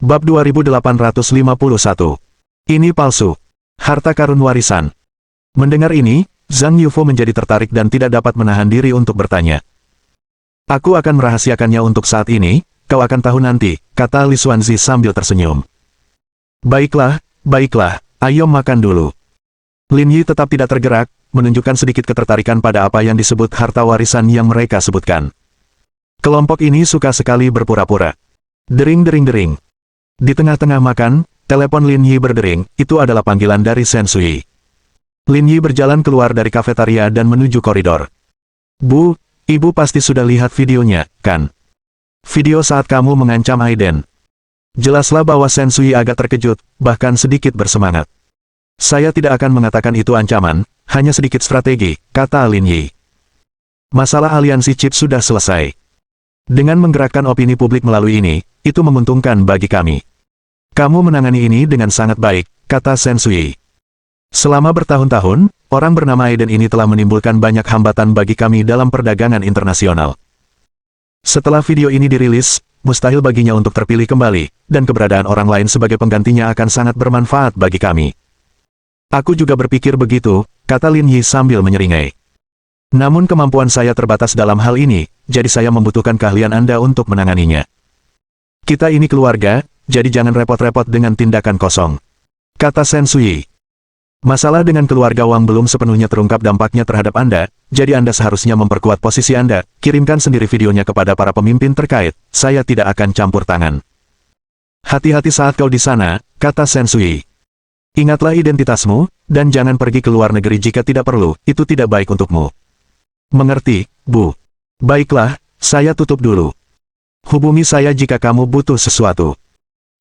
Bab 2851. Ini palsu. Harta karun warisan. Mendengar ini, Zhang Yufo menjadi tertarik dan tidak dapat menahan diri untuk bertanya. Aku akan merahasiakannya untuk saat ini, kau akan tahu nanti, kata Li Xuanzi sambil tersenyum. Baiklah, baiklah, ayo makan dulu. Lin Yi tetap tidak tergerak, menunjukkan sedikit ketertarikan pada apa yang disebut harta warisan yang mereka sebutkan. Kelompok ini suka sekali berpura-pura. Dering-dering-dering. Di tengah-tengah makan, telepon Lin Yi berdering, itu adalah panggilan dari Shen Sui. Lin Yi berjalan keluar dari kafetaria dan menuju koridor. Bu, ibu pasti sudah lihat videonya, kan? Video saat kamu mengancam Aiden. Jelaslah bahwa Shen Sui agak terkejut, bahkan sedikit bersemangat. Saya tidak akan mengatakan itu ancaman, hanya sedikit strategi, kata Lin Yi. Masalah aliansi chip sudah selesai. Dengan menggerakkan opini publik melalui ini, itu menguntungkan bagi kami. Kamu menangani ini dengan sangat baik, kata Shen Sui. Selama bertahun-tahun, orang bernama Aiden ini telah menimbulkan banyak hambatan bagi kami dalam perdagangan internasional. Setelah video ini dirilis, mustahil baginya untuk terpilih kembali, dan keberadaan orang lain sebagai penggantinya akan sangat bermanfaat bagi kami. Aku juga berpikir begitu, kata Lin Yi sambil menyeringai. Namun kemampuan saya terbatas dalam hal ini, jadi saya membutuhkan keahlian Anda untuk menanganinya. Kita ini keluarga, jadi jangan repot-repot dengan tindakan kosong, kata Shen Sui. Masalah dengan keluarga Wang belum sepenuhnya terungkap dampaknya terhadap Anda, jadi Anda seharusnya memperkuat posisi Anda, kirimkan sendiri videonya kepada para pemimpin terkait, saya tidak akan campur tangan. Hati-hati saat kau di sana, kata Shen Sui. Ingatlah identitasmu, dan jangan pergi ke luar negeri jika tidak perlu, itu tidak baik untukmu. Mengerti, Bu? Baiklah, saya tutup dulu. Hubungi saya jika kamu butuh sesuatu.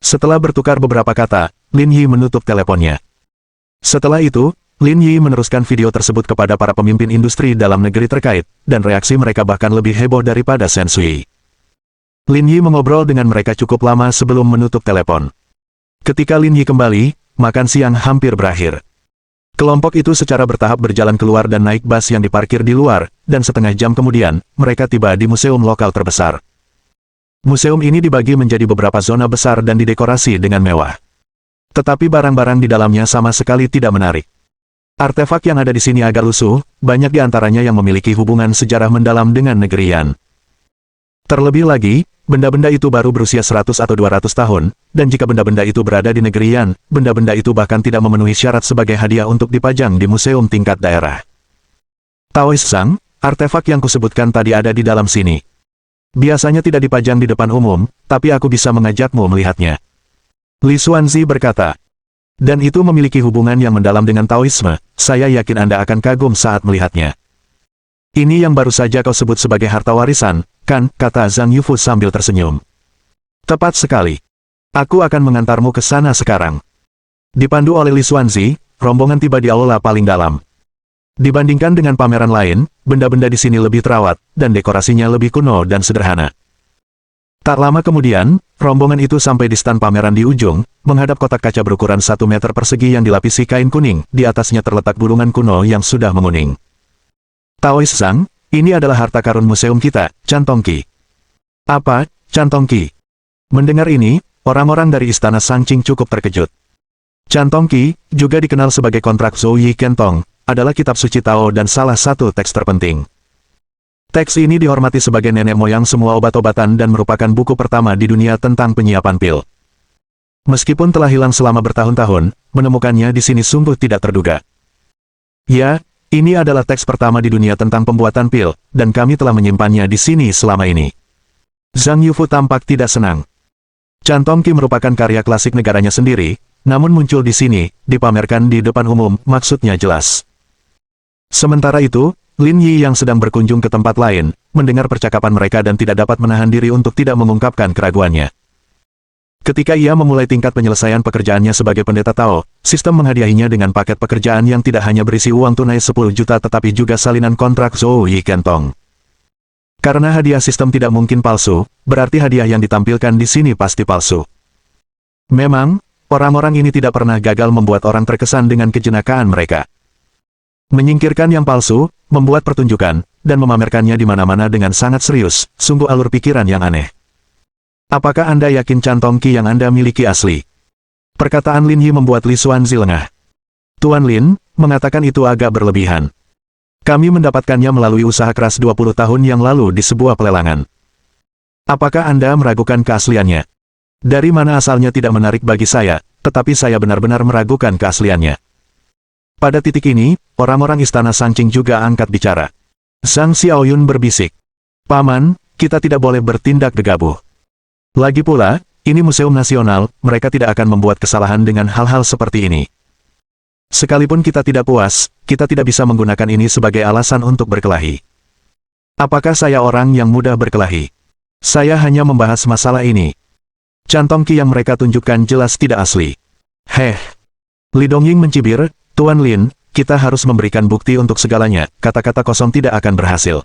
Setelah bertukar beberapa kata, Lin Yi menutup teleponnya. Setelah itu, Lin Yi meneruskan video tersebut kepada para pemimpin industri dalam negeri terkait, dan reaksi mereka bahkan lebih heboh daripada Shen Sui. Lin Yi mengobrol dengan mereka cukup lama sebelum menutup telepon. Ketika Lin Yi kembali, makan siang hampir berakhir. Kelompok itu secara bertahap berjalan keluar dan naik bus yang diparkir di luar, dan setengah jam kemudian, mereka tiba di museum lokal terbesar. Museum ini dibagi menjadi beberapa zona besar dan didekorasi dengan mewah. Tetapi barang-barang di dalamnya sama sekali tidak menarik. Artefak yang ada di sini agak lusuh, banyak di antaranya yang memiliki hubungan sejarah mendalam dengan negeri Yan. Terlebih lagi, benda-benda itu baru berusia 100 atau 200 tahun, dan jika benda-benda itu berada di negeri Yan, benda-benda itu bahkan tidak memenuhi syarat sebagai hadiah untuk dipajang di museum tingkat daerah. Taoist Zhang, artefak yang kusebutkan tadi ada di dalam sini. Biasanya tidak dipajang di depan umum, tapi aku bisa mengajakmu melihatnya. Li Xuanzi berkata. Dan itu memiliki hubungan yang mendalam dengan Taoisme, saya yakin Anda akan kagum saat melihatnya. Ini yang baru saja kau sebut sebagai harta warisan, kan, kata Zhang Yufo sambil tersenyum. Tepat sekali. Aku akan mengantarmu ke sana sekarang. Dipandu oleh Li Xuanzi, rombongan tiba di aula paling dalam. Dibandingkan dengan pameran lain, benda-benda di sini lebih terawat, dan dekorasinya lebih kuno dan sederhana. Tak lama kemudian, rombongan itu sampai di stan pameran di ujung, menghadap kotak kaca berukuran 1 meter persegi yang dilapisi kain kuning, di atasnya terletak bulungan kuno yang sudah menguning. Taoist Zhang, ini adalah harta karun museum kita, Cantongqi. Apa, Cantongqi? Mendengar ini, orang-orang dari istana Shangqing cukup terkejut. Cantongqi, juga dikenal sebagai kontrak Zhou Yi Kentong, adalah kitab suci Tao dan salah satu teks terpenting. Teks ini dihormati sebagai nenek moyang semua obat-obatan dan merupakan buku pertama di dunia tentang penyiapan pil. Meskipun telah hilang selama bertahun-tahun, menemukannya di sini sungguh tidak terduga. Ya, ini adalah teks pertama di dunia tentang pembuatan pil, dan kami telah menyimpannya di sini selama ini. Zhang Yufo tampak tidak senang. Cantongqi merupakan karya klasik negaranya sendiri, namun muncul di sini, dipamerkan di depan umum, maksudnya jelas. Sementara itu, Lin Yi yang sedang berkunjung ke tempat lain, mendengar percakapan mereka dan tidak dapat menahan diri untuk tidak mengungkapkan keraguannya. Ketika ia memulai tingkat penyelesaian pekerjaannya sebagai pendeta Tao, sistem menghadiahinya dengan paket pekerjaan yang tidak hanya berisi uang tunai 10 juta tetapi juga salinan kontrak Zhou Yi Kentong. Karena hadiah sistem tidak mungkin palsu, berarti hadiah yang ditampilkan di sini pasti palsu. Memang, orang-orang ini tidak pernah gagal membuat orang terkesan dengan kejenakaan mereka. Menyingkirkan yang palsu, membuat pertunjukan, dan memamerkannya di mana-mana dengan sangat serius, sungguh alur pikiran yang aneh. Apakah Anda yakin cantong Qi yang Anda miliki asli? Perkataan Lin Yi membuat Li Xuanzi lengah. Tuan Lin, mengatakan itu agak berlebihan. Kami mendapatkannya melalui usaha keras 20 tahun yang lalu di sebuah pelelangan. Apakah Anda meragukan keasliannya? Dari mana asalnya tidak menarik bagi saya, tetapi saya benar-benar meragukan keasliannya. Pada titik ini, orang-orang istana Sanqing juga angkat bicara. Zhang Xiaoyun berbisik. Paman, kita tidak boleh bertindak gegabah. Lagi pula, ini museum nasional, mereka tidak akan membuat kesalahan dengan hal-hal seperti ini. Sekalipun kita tidak puas, kita tidak bisa menggunakan ini sebagai alasan untuk berkelahi. Apakah saya orang yang mudah berkelahi? Saya hanya membahas masalah ini. Cantong Qi yang mereka tunjukkan jelas tidak asli. Heh. Li Dongying mencibir, Tuan Lin, kita harus memberikan bukti untuk segalanya, kata-kata kosong tidak akan berhasil.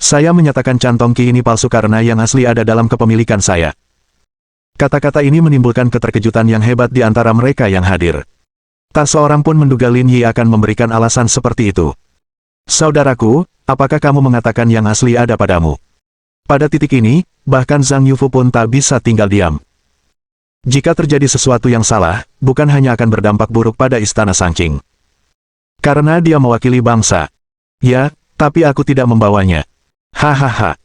Saya menyatakan cantong Qi ini palsu karena yang asli ada dalam kepemilikan saya. Kata-kata ini menimbulkan keterkejutan yang hebat di antara mereka yang hadir. Tak seorang pun menduga Lin Yi akan memberikan alasan seperti itu. Saudaraku, apakah kamu mengatakan yang asli ada padamu? Pada titik ini, bahkan Zhang Yufu pun tak bisa tinggal diam. Jika terjadi sesuatu yang salah, bukan hanya akan berdampak buruk pada istana Sanqing. Karena dia mewakili bangsa. Ya, tapi aku tidak membawanya. Hahaha.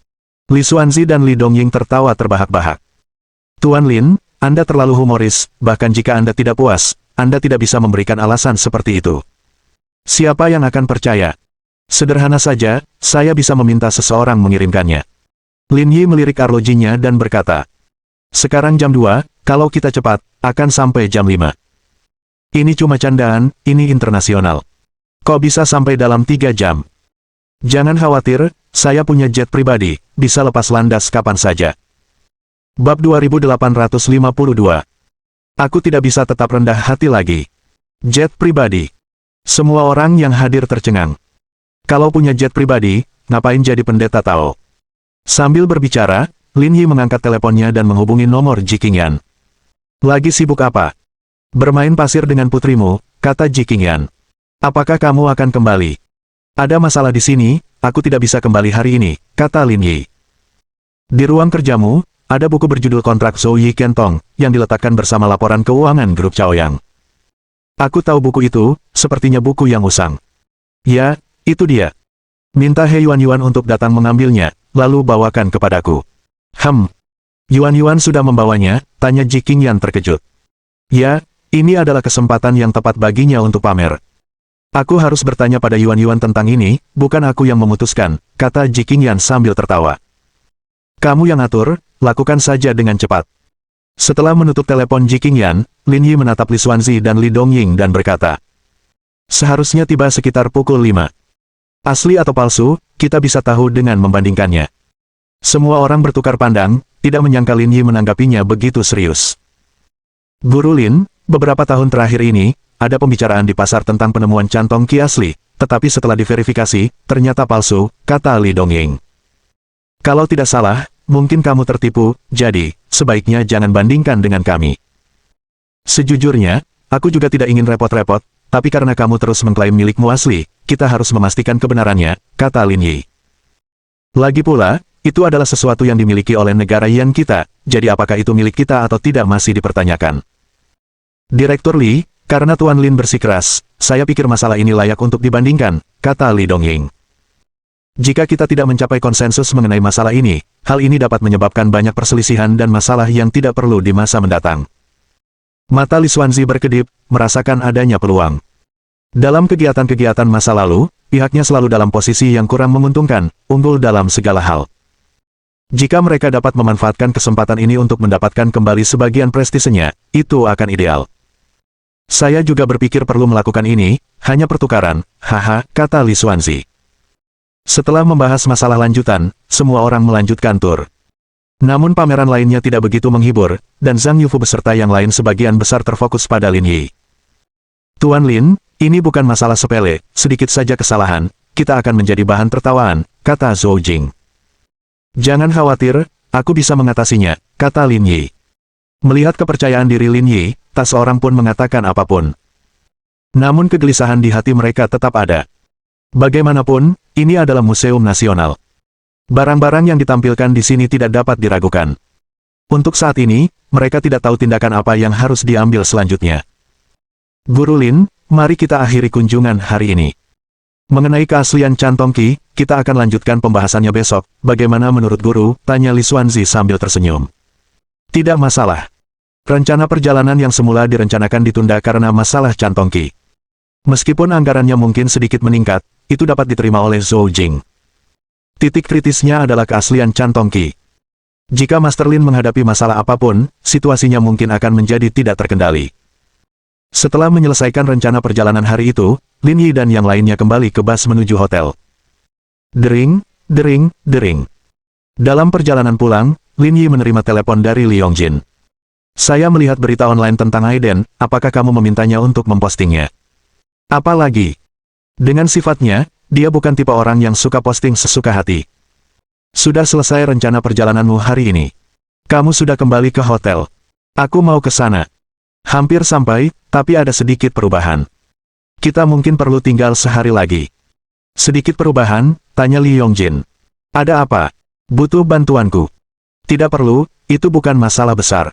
Li Xuanzi dan Li Dongying tertawa terbahak-bahak. Tuan Lin, Anda terlalu humoris, bahkan jika Anda tidak puas, Anda tidak bisa memberikan alasan seperti itu. Siapa yang akan percaya? Sederhana saja, saya bisa meminta seseorang mengirimkannya. Lin Yi melirik arlojinya dan berkata, sekarang jam 2, kalau kita cepat, akan sampai jam 5. Ini cuma candaan, ini internasional. Kok bisa sampai dalam 3 jam? Jangan khawatir, saya punya jet pribadi, bisa lepas landas kapan saja. Bab 2852. Aku tidak bisa tetap rendah hati lagi. Jet pribadi. Semua orang yang hadir tercengang. Kalau punya jet pribadi, ngapain jadi pendeta Tao? Sambil berbicara, Lin Yi mengangkat teleponnya dan menghubungi nomor Ji Qingyan. Lagi sibuk apa? Bermain pasir dengan putrimu, kata Ji Qingyan. Apakah kamu akan kembali? Ada masalah di sini, aku tidak bisa kembali hari ini, kata Lin Yi. Di ruang kerjamu, ada buku berjudul kontrak Zhou Yi Kentong, yang diletakkan bersama laporan keuangan grup Chaoyang. Aku tahu buku itu, sepertinya buku yang usang. Ya, itu dia. Minta He Yuan untuk datang mengambilnya, lalu bawakan kepadaku. Yuan sudah membawanya, tanya Ji Qingyan terkejut. Ya, ini adalah kesempatan yang tepat baginya untuk pamer. Aku harus bertanya pada Yuan tentang ini, bukan aku yang memutuskan, kata Ji Qingyan sambil tertawa. Kamu yang atur, lakukan saja dengan cepat. Setelah menutup telepon Ji Qingyan, Lin Yi menatap Li Xuanzi dan Li Dongying dan berkata, seharusnya tiba sekitar pukul 5. Asli atau palsu, kita bisa tahu dengan membandingkannya. Semua orang bertukar pandang, tidak menyangka Lin Yi menanggapinya begitu serius. Guru Lin, beberapa tahun terakhir ini, ada pembicaraan di pasar tentang penemuan cantong Qi asli, tetapi setelah diverifikasi, ternyata palsu, kata Li Dongying. Kalau tidak salah, mungkin kamu tertipu, jadi, sebaiknya jangan bandingkan dengan kami. Sejujurnya, aku juga tidak ingin repot-repot, tapi karena kamu terus mengklaim milikmu asli, kita harus memastikan kebenarannya, kata Lin Yi. Lagi pula, itu adalah sesuatu yang dimiliki oleh negara Yan kita, jadi apakah itu milik kita atau tidak masih dipertanyakan. Direktur Li, karena Tuan Lin bersikeras, saya pikir masalah ini layak untuk dibandingkan, kata Li Dongying. Jika kita tidak mencapai konsensus mengenai masalah ini, hal ini dapat menyebabkan banyak perselisihan dan masalah yang tidak perlu di masa mendatang. Mata Li Xuanzi berkedip, merasakan adanya peluang. Dalam kegiatan-kegiatan masa lalu, pihaknya selalu dalam posisi yang kurang menguntungkan, unggul dalam segala hal. Jika mereka dapat memanfaatkan kesempatan ini untuk mendapatkan kembali sebagian prestisenya, itu akan ideal. Saya juga berpikir perlu melakukan ini, hanya pertukaran, haha, kata Li Xuanzi. Setelah membahas masalah lanjutan, semua orang melanjutkan tur. Namun pameran lainnya tidak begitu menghibur, dan Zhang Yufu beserta yang lain sebagian besar terfokus pada Lin Yi. Tuan Lin, ini bukan masalah sepele, sedikit saja kesalahan, kita akan menjadi bahan tertawaan, kata Zhou Jing. Jangan khawatir, aku bisa mengatasinya, kata Lin Yi. Melihat kepercayaan diri Lin Yi, tak seorang pun mengatakan apapun. Namun kegelisahan di hati mereka tetap ada. Bagaimanapun, ini adalah museum nasional. Barang-barang yang ditampilkan di sini tidak dapat diragukan. Untuk saat ini, mereka tidak tahu tindakan apa yang harus diambil selanjutnya. Guru Lin, mari kita akhiri kunjungan hari ini. Mengenai keaslian Chan Tongqi, kita akan lanjutkan pembahasannya besok. Bagaimana menurut guru? Tanya Li Xuanzi sambil tersenyum. Tidak masalah. Rencana perjalanan yang semula direncanakan ditunda karena masalah Chan Tongqi. Meskipun anggarannya mungkin sedikit meningkat, itu dapat diterima oleh Zhou Jing. Titik kritisnya adalah keaslian Chan Tongqi. Jika Master Lin menghadapi masalah apapun, situasinya mungkin akan menjadi tidak terkendali. Setelah menyelesaikan rencana perjalanan hari itu, Lin Yi dan yang lainnya kembali ke bus menuju hotel. Dering, dering, dering. Dalam perjalanan pulang, Lin Yi menerima telepon dari Li Yongjin. Saya melihat berita online tentang Aiden, apakah kamu memintanya untuk mempostingnya? Apalagi, dengan sifatnya, dia bukan tipe orang yang suka posting sesuka hati. Sudah selesai rencana perjalananmu hari ini. Kamu sudah kembali ke hotel. Aku mau ke sana. Hampir sampai, tapi ada sedikit perubahan. Kita mungkin perlu tinggal sehari lagi. Sedikit perubahan? Tanya Li Yongjin. Ada apa? Butuh bantuanku? Tidak perlu, itu bukan masalah besar.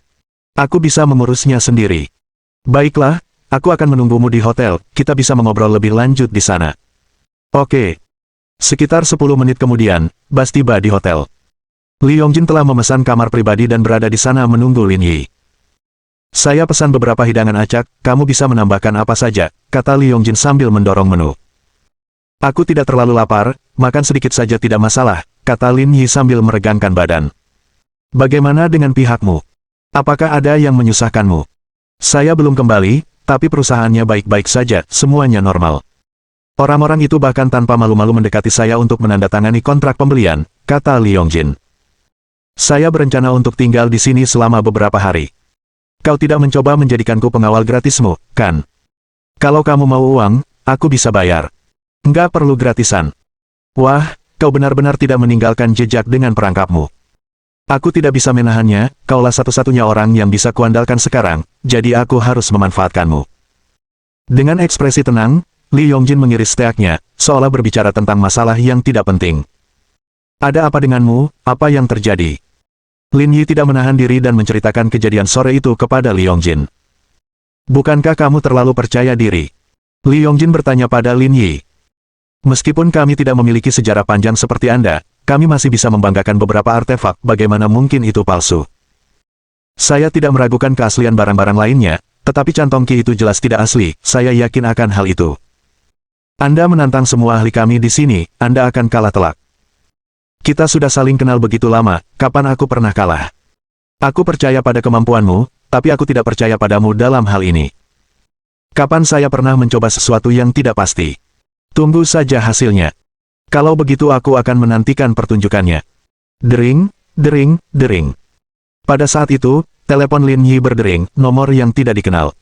Aku bisa mengurusnya sendiri. Baiklah, aku akan menunggumu di hotel, kita bisa mengobrol lebih lanjut di sana. Oke. Sekitar 10 menit kemudian, bus tiba di hotel. Li Yongjin telah memesan kamar pribadi dan berada di sana menunggu Lin Yi. Saya pesan beberapa hidangan acak, kamu bisa menambahkan apa saja, kata Li Yongjin sambil mendorong menu. Aku tidak terlalu lapar, makan sedikit saja tidak masalah, kata Lin Yi sambil meregangkan badan. Bagaimana dengan pihakmu? Apakah ada yang menyusahkanmu? Saya belum kembali, tapi perusahaannya baik-baik saja, semuanya normal. Orang-orang itu bahkan tanpa malu-malu mendekati saya untuk menandatangani kontrak pembelian, kata Li Yongjin. Saya berencana untuk tinggal di sini selama beberapa hari. Kau tidak mencoba menjadikanku pengawal gratismu, kan? Kalau kamu mau uang, aku bisa bayar. Nggak perlu gratisan. Wah, kau benar-benar tidak meninggalkan jejak dengan perangkapmu. Aku tidak bisa menahannya, kaulah satu-satunya orang yang bisa kuandalkan sekarang, jadi aku harus memanfaatkanmu. Dengan ekspresi tenang, Li Yongjin mengiris teaknya, seolah berbicara tentang masalah yang tidak penting. Ada apa denganmu, apa yang terjadi? Lin Yi tidak menahan diri dan menceritakan kejadian sore itu kepada Li Yongjin. Bukankah kamu terlalu percaya diri? Li Yongjin bertanya pada Lin Yi. Meskipun kami tidak memiliki sejarah panjang seperti Anda, kami masih bisa membanggakan beberapa artefak, bagaimana mungkin itu palsu? Saya tidak meragukan keaslian barang-barang lainnya, tetapi Chan Tongqi itu jelas tidak asli, saya yakin akan hal itu. Anda menantang semua ahli kami di sini, Anda akan kalah telak. Kita sudah saling kenal begitu lama, kapan aku pernah kalah? Aku percaya pada kemampuanmu, tapi aku tidak percaya padamu dalam hal ini. Kapan saya pernah mencoba sesuatu yang tidak pasti? Tunggu saja hasilnya. Kalau begitu aku akan menantikan pertunjukannya. Dering, dering, dering. Pada saat itu, telepon Lin Yi berdering, nomor yang tidak dikenal.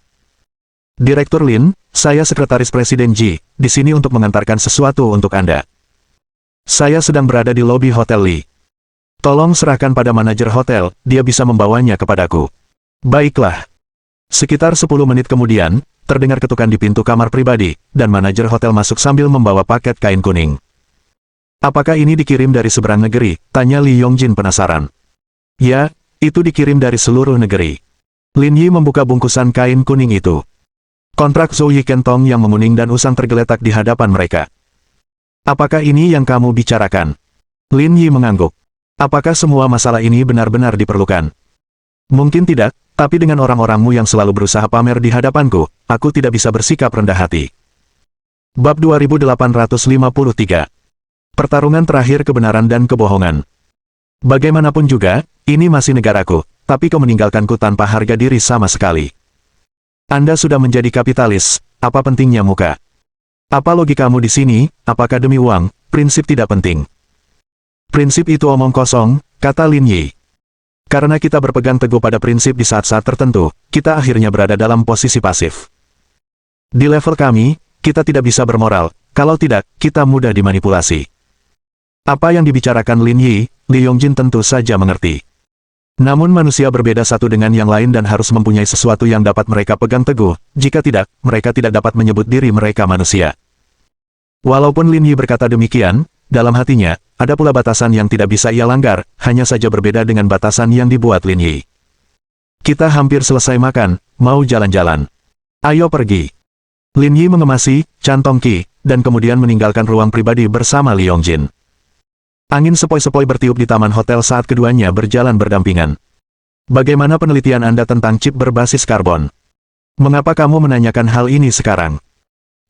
Direktur Lin, saya Sekretaris Presiden Ji, di sini untuk mengantarkan sesuatu untuk Anda. Saya sedang berada di lobi Hotel Li. Tolong serahkan pada manajer hotel, dia bisa membawanya kepadaku. Baiklah. Sekitar 10 menit kemudian, terdengar ketukan di pintu kamar pribadi, dan manajer hotel masuk sambil membawa paket kain kuning. Apakah ini dikirim dari seberang negeri? Tanya Li Yongjin penasaran. Ya, itu dikirim dari seluruh negeri. Lin Yi membuka bungkusan kain kuning itu. Kontrak Zhou Yikentong yang menguning dan usang tergeletak di hadapan mereka. Apakah ini yang kamu bicarakan? Lin Yi mengangguk. Apakah semua masalah ini benar-benar diperlukan? Mungkin tidak, tapi dengan orang-orangmu yang selalu berusaha pamer di hadapanku, aku tidak bisa bersikap rendah hati. Bab 2853. Pertarungan terakhir kebenaran dan kebohongan. Bagaimanapun juga, ini masih negaraku, tapi kau meninggalkanku tanpa harga diri sama sekali. Anda sudah menjadi kapitalis, apa pentingnya muka? Apa logikamu di sini, apakah demi uang, prinsip tidak penting? Prinsip itu omong kosong, kata Lin Yi. Karena kita berpegang teguh pada prinsip di saat-saat tertentu, kita akhirnya berada dalam posisi pasif. Di level kami, kita tidak bisa bermoral, kalau tidak, kita mudah dimanipulasi. Apa yang dibicarakan Lin Yi, Li Yongjin tentu saja mengerti. Namun manusia berbeda satu dengan yang lain dan harus mempunyai sesuatu yang dapat mereka pegang teguh, jika tidak, mereka tidak dapat menyebut diri mereka manusia. Walaupun Lin Yi berkata demikian, dalam hatinya, ada pula batasan yang tidak bisa ia langgar, hanya saja berbeda dengan batasan yang dibuat Lin Yi. Kita hampir selesai makan, mau jalan-jalan. Ayo pergi. Lin Yi mengemasi Chan Tongqi, dan kemudian meninggalkan ruang pribadi bersama Li Yongjin. Angin sepoi-sepoi bertiup di taman hotel saat keduanya berjalan berdampingan. Bagaimana penelitian Anda tentang chip berbasis karbon? Mengapa kamu menanyakan hal ini sekarang?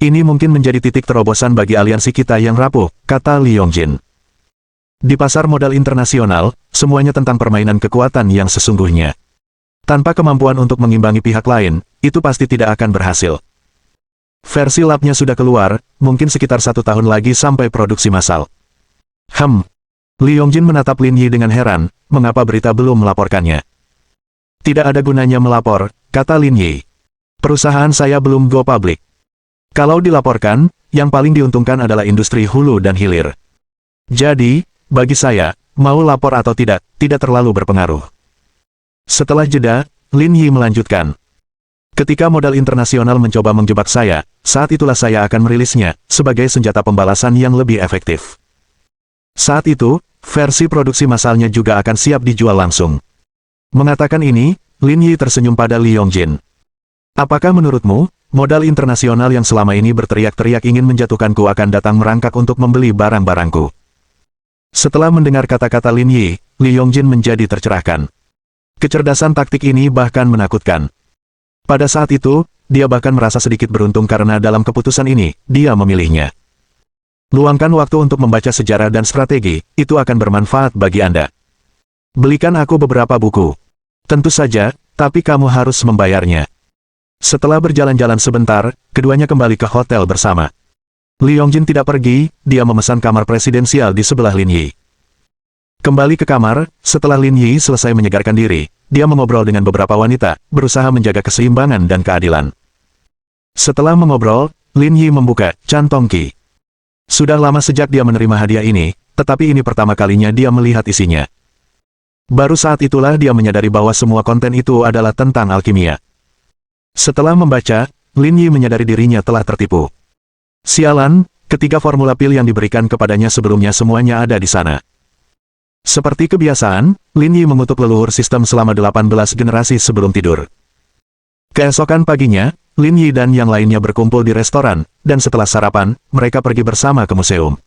Ini mungkin menjadi titik terobosan bagi aliansi kita yang rapuh, kata Li Yongjin. Di pasar modal internasional, semuanya tentang permainan kekuatan yang sesungguhnya. Tanpa kemampuan untuk mengimbangi pihak lain, itu pasti tidak akan berhasil. Versi labnya sudah keluar, mungkin sekitar 1 tahun lagi sampai produksi massal. Li Yongjin menatap Lin Yi dengan heran, mengapa berita belum melaporkannya. Tidak ada gunanya melapor, kata Lin Yi. Perusahaan saya belum go public. Kalau dilaporkan, yang paling diuntungkan adalah industri hulu dan hilir. Jadi, bagi saya, mau lapor atau tidak terlalu berpengaruh. Setelah jeda, Lin Yi melanjutkan. Ketika modal internasional mencoba menjebak saya, saat itulah saya akan merilisnya, sebagai senjata pembalasan yang lebih efektif. Saat itu, versi produksi massalnya juga akan siap dijual langsung. Mengatakan ini, Lin Yi tersenyum pada Li Yongjin. Apakah menurutmu, modal internasional yang selama ini berteriak-teriak ingin menjatuhkanku akan datang merangkak untuk membeli barang-barangku? Setelah mendengar kata-kata Lin Yi, Li Yongjin menjadi tercerahkan. Kecerdasan taktik ini bahkan menakutkan. Pada saat itu, dia bahkan merasa sedikit beruntung karena dalam keputusan ini, dia memilihnya. Luangkan waktu untuk membaca sejarah dan strategi, itu akan bermanfaat bagi Anda. Belikan aku beberapa buku. Tentu saja, tapi kamu harus membayarnya. Setelah berjalan-jalan sebentar, keduanya kembali ke hotel bersama. Li Yongjin tidak pergi, dia memesan kamar presidensial di sebelah Lin Yi. Kembali ke kamar, setelah Lin Yi selesai menyegarkan diri, dia mengobrol dengan beberapa wanita, berusaha menjaga keseimbangan dan keadilan. Setelah mengobrol, Lin Yi membuka Chan Tongqi. Sudah lama sejak dia menerima hadiah ini, tetapi ini pertama kalinya dia melihat isinya. Baru saat itulah dia menyadari bahwa semua konten itu adalah tentang alkimia. Setelah membaca, Lin Yi menyadari dirinya telah tertipu. Sialan, ketiga formula pil yang diberikan kepadanya sebelumnya semuanya ada di sana. Seperti kebiasaan, Lin Yi mengutuk leluhur sistem selama 18 generasi sebelum tidur. Keesokan paginya, Lin Yi dan yang lainnya berkumpul di restoran, dan setelah sarapan, mereka pergi bersama ke museum.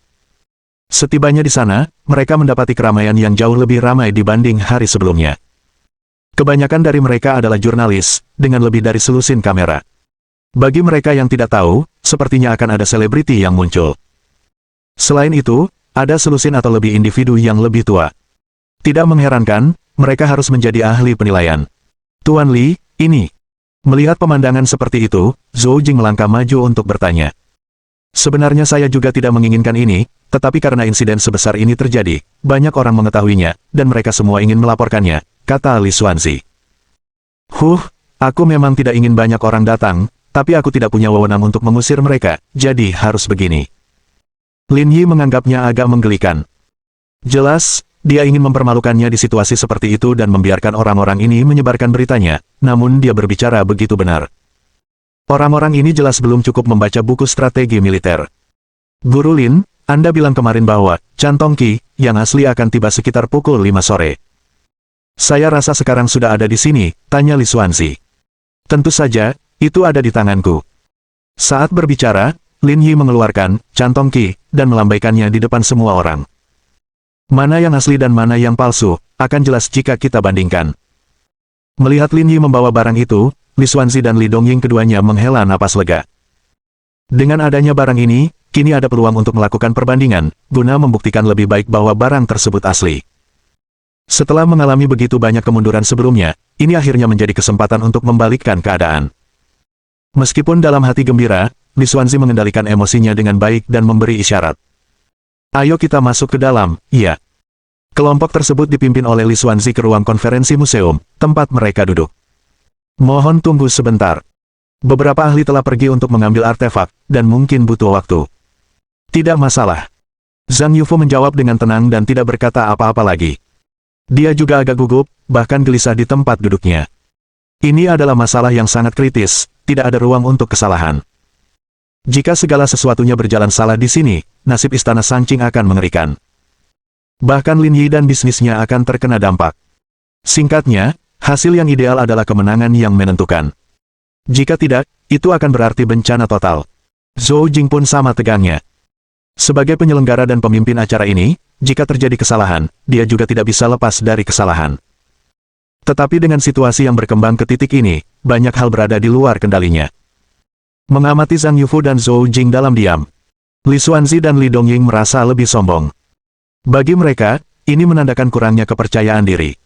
Setibanya di sana, mereka mendapati keramaian yang jauh lebih ramai dibanding hari sebelumnya. Kebanyakan dari mereka adalah jurnalis, dengan lebih dari selusin kamera. Bagi mereka yang tidak tahu, sepertinya akan ada selebriti yang muncul. Selain itu, ada selusin atau lebih individu yang lebih tua. Tidak mengherankan, mereka harus menjadi ahli penilaian. Tuan Li, ini. Melihat pemandangan seperti itu, Zhou Jing melangkah maju untuk bertanya. Sebenarnya saya juga tidak menginginkan ini, tetapi karena insiden sebesar ini terjadi, banyak orang mengetahuinya, dan mereka semua ingin melaporkannya, kata Li Xuanzi. Aku memang tidak ingin banyak orang datang, tapi aku tidak punya wewenang untuk mengusir mereka, jadi harus begini. Lin Yi menganggapnya agak menggelikan. Jelas, dia ingin mempermalukannya di situasi seperti itu dan membiarkan orang-orang ini menyebarkan beritanya, namun dia berbicara begitu benar. Orang-orang ini jelas belum cukup membaca buku strategi militer. Guru Lin, Anda bilang kemarin bahwa Chan Tongqi, yang asli akan tiba sekitar pukul 5 sore. Saya rasa sekarang sudah ada di sini, tanya Li Xuanzi. Tentu saja, itu ada di tanganku. Saat berbicara, Lin Yi mengeluarkan Chan Tongqi dan melambaikannya di depan semua orang. Mana yang asli dan mana yang palsu, akan jelas jika kita bandingkan. Melihat Lin Yi membawa barang itu, Li Xuanzi dan Li Dongying keduanya menghela napas lega. Dengan adanya barang ini, kini ada peluang untuk melakukan perbandingan, guna membuktikan lebih baik bahwa barang tersebut asli. Setelah mengalami begitu banyak kemunduran sebelumnya, ini akhirnya menjadi kesempatan untuk membalikkan keadaan. Meskipun dalam hati gembira, Li Xuanzi mengendalikan emosinya dengan baik dan memberi isyarat. Ayo kita masuk ke dalam, iya. Kelompok tersebut dipimpin oleh Li Xuanzi ke ruang konferensi museum, tempat mereka duduk. Mohon tunggu sebentar. Beberapa ahli telah pergi untuk mengambil artefak, dan mungkin butuh waktu. Tidak masalah. Zhang Yufu menjawab dengan tenang dan tidak berkata apa-apa lagi. Dia juga agak gugup, bahkan gelisah di tempat duduknya. Ini adalah masalah yang sangat kritis, tidak ada ruang untuk kesalahan. Jika segala sesuatunya berjalan salah di sini, nasib istana Sanqing akan mengerikan. Bahkan Lin Yi dan bisnisnya akan terkena dampak. Singkatnya, hasil yang ideal adalah kemenangan yang menentukan. Jika tidak, itu akan berarti bencana total. Zhou Jing pun sama tegangnya. Sebagai penyelenggara dan pemimpin acara ini, jika terjadi kesalahan, dia juga tidak bisa lepas dari kesalahan. Tetapi dengan situasi yang berkembang ke titik ini, banyak hal berada di luar kendalinya. Mengamati Zhang Yufu dan Zhou Jing dalam diam, Li Xuanzi dan Li Dongying merasa lebih sombong. Bagi mereka, ini menandakan kurangnya kepercayaan diri.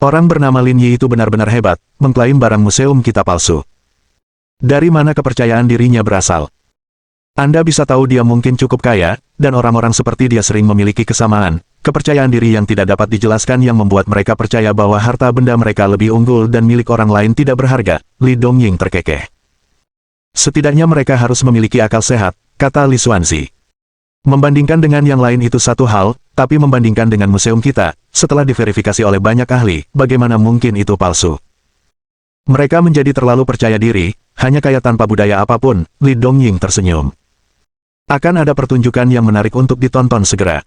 Orang bernama Lin Yi itu benar-benar hebat, mengklaim barang museum kita palsu. Dari mana kepercayaan dirinya berasal? Anda bisa tahu dia mungkin cukup kaya, dan orang-orang seperti dia sering memiliki kesamaan, kepercayaan diri yang tidak dapat dijelaskan yang membuat mereka percaya bahwa harta benda mereka lebih unggul dan milik orang lain tidak berharga. Li Dongying terkekeh. Setidaknya mereka harus memiliki akal sehat, kata Li Xuanzi. Membandingkan dengan yang lain itu satu hal, tapi membandingkan dengan museum kita, setelah diverifikasi oleh banyak ahli, bagaimana mungkin itu palsu? Mereka menjadi terlalu percaya diri, hanya kaya tanpa budaya apapun. Li Dongying tersenyum. Akan ada pertunjukan yang menarik untuk ditonton segera.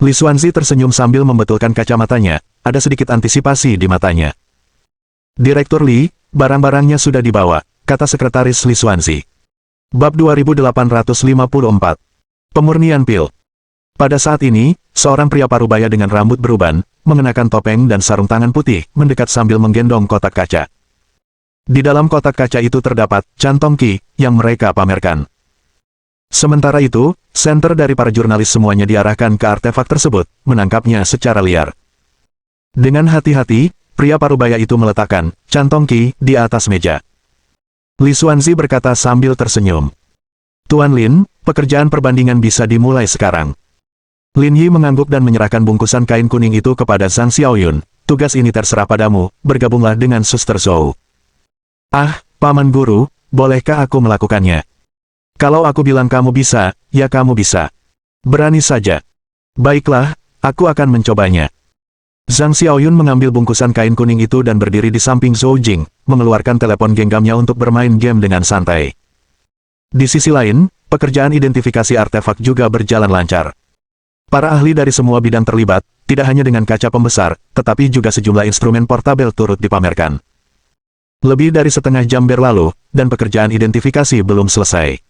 Li Xuanzi tersenyum sambil membetulkan kacamatanya, ada sedikit antisipasi di matanya. Direktur Li, barang-barangnya sudah dibawa, kata sekretaris Li Xuanzi. Bab 2854. Pemurnian pil. Pada saat ini, seorang pria parubaya dengan rambut beruban, mengenakan topeng dan sarung tangan putih, mendekat sambil menggendong kotak kaca. Di dalam kotak kaca itu terdapat cantong Qi yang mereka pamerkan. Sementara itu, senter dari para jurnalis semuanya diarahkan ke artefak tersebut, menangkapnya secara liar. Dengan hati-hati, pria parubaya itu meletakkan cantong Qi di atas meja. Li Xuanzi berkata sambil tersenyum. Tuan Lin, pekerjaan perbandingan bisa dimulai sekarang. Lin Yi mengangguk dan menyerahkan bungkusan kain kuning itu kepada Zhang Xiaoyun. Tugas ini terserah padamu, bergabunglah dengan Suster Zhou. Ah, Paman Guru, bolehkah aku melakukannya? Kalau aku bilang kamu bisa, ya kamu bisa. Berani saja. Baiklah, aku akan mencobanya. Zhang Xiaoyun mengambil bungkusan kain kuning itu dan berdiri di samping Zhou Jing, mengeluarkan telepon genggamnya untuk bermain game dengan santai. Di sisi lain, pekerjaan identifikasi artefak juga berjalan lancar. Para ahli dari semua bidang terlibat, tidak hanya dengan kaca pembesar, tetapi juga sejumlah instrumen portabel turut dipamerkan. Lebih dari setengah jam berlalu, dan pekerjaan identifikasi belum selesai.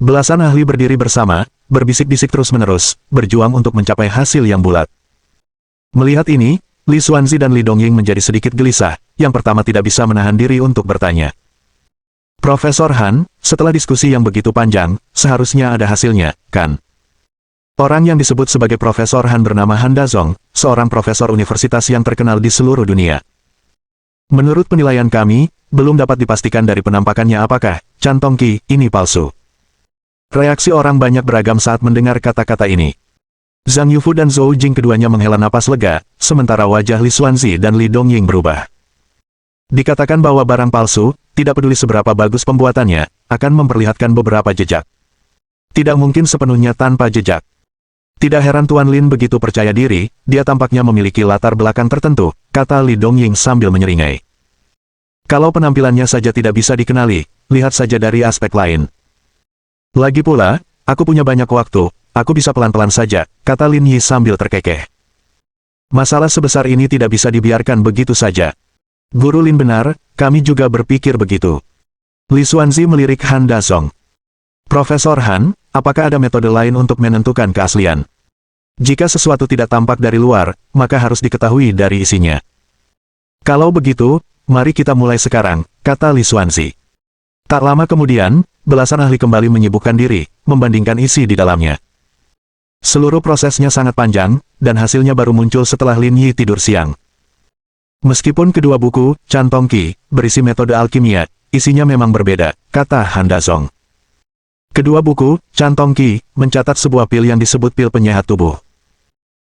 Belasan ahli berdiri bersama, berbisik-bisik terus-menerus, berjuang untuk mencapai hasil yang bulat. Melihat ini, Li Xuanzi dan Li Dongying menjadi sedikit gelisah, yang pertama tidak bisa menahan diri untuk bertanya. Profesor Han, setelah diskusi yang begitu panjang, seharusnya ada hasilnya, kan? Orang yang disebut sebagai Profesor Han bernama Han Dazong, seorang profesor universitas yang terkenal di seluruh dunia. Menurut penilaian kami, belum dapat dipastikan dari penampakannya apakah cantong Qi ini palsu. Reaksi orang banyak beragam saat mendengar kata-kata ini. Zhang Yufu dan Zhou Jing keduanya menghela napas lega, sementara wajah Li Xuanzi dan Li Dongying berubah. Dikatakan bahwa barang palsu, tidak peduli seberapa bagus pembuatannya, akan memperlihatkan beberapa jejak. Tidak mungkin sepenuhnya tanpa jejak. Tidak heran Tuan Lin begitu percaya diri, dia tampaknya memiliki latar belakang tertentu, kata Li Dongying sambil menyeringai. Kalau penampilannya saja tidak bisa dikenali, lihat saja dari aspek lain. Lagi pula, aku punya banyak waktu, aku bisa pelan-pelan saja, kata Lin Yi sambil terkekeh. Masalah sebesar ini tidak bisa dibiarkan begitu saja. Guru Lin benar, kami juga berpikir begitu. Li Xuanzi melirik Han Dazong. Profesor Han, apakah ada metode lain untuk menentukan keaslian? Jika sesuatu tidak tampak dari luar, maka harus diketahui dari isinya. Kalau begitu, mari kita mulai sekarang, kata Li Xuanzi. Tak lama kemudian, belasan ahli kembali menyibukkan diri, membandingkan isi di dalamnya. Seluruh prosesnya sangat panjang, dan hasilnya baru muncul setelah Lin Yi tidur siang. Meskipun kedua buku, cantong Qi, berisi metode alkimia, isinya memang berbeda, kata Han Dazong. Kedua buku, cantong Qi, mencatat sebuah pil yang disebut pil penyehat tubuh.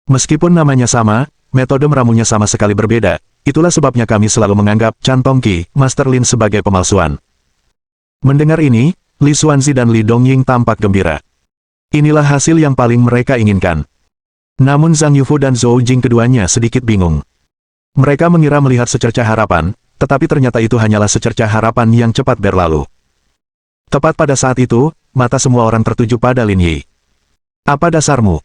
Meskipun namanya sama, metode meramunya sama sekali berbeda, itulah sebabnya kami selalu menganggap cantong Qi, Master Lin sebagai pemalsuan. Mendengar ini, Li Xuanzi dan Li Dongying tampak gembira. Inilah hasil yang paling mereka inginkan. Namun Zhang Yufu dan Zhou Jing keduanya sedikit bingung. Mereka mengira melihat secercah harapan, tetapi ternyata itu hanyalah secercah harapan yang cepat berlalu. Tepat pada saat itu, mata semua orang tertuju pada Lin Yi. Apa dasarmu?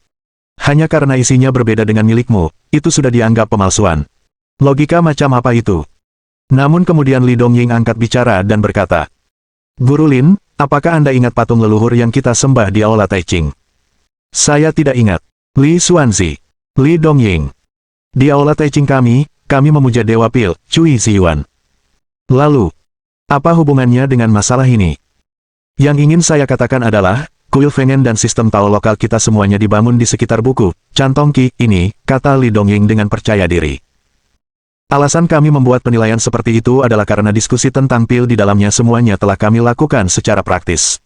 Hanya karena isinya berbeda dengan milikmu, itu sudah dianggap pemalsuan. Logika macam apa itu? Namun kemudian Li Dongying angkat bicara dan berkata, Guru Lin, apakah Anda ingat patung leluhur yang kita sembah di Aula Taiching? Saya tidak ingat. Li Xuanzi. Li Dongying. Di Aula Taiching kami memuja Dewa Pil, Cui Ziyuan. Lalu, apa hubungannya dengan masalah ini? Yang ingin saya katakan adalah, kuil Fengen dan sistem Tao lokal kita semuanya dibangun di sekitar buku, Cantong Qi, ini, kata Li Dongying dengan percaya diri. Alasan kami membuat penilaian seperti itu adalah karena diskusi tentang pil di dalamnya semuanya telah kami lakukan secara praktis.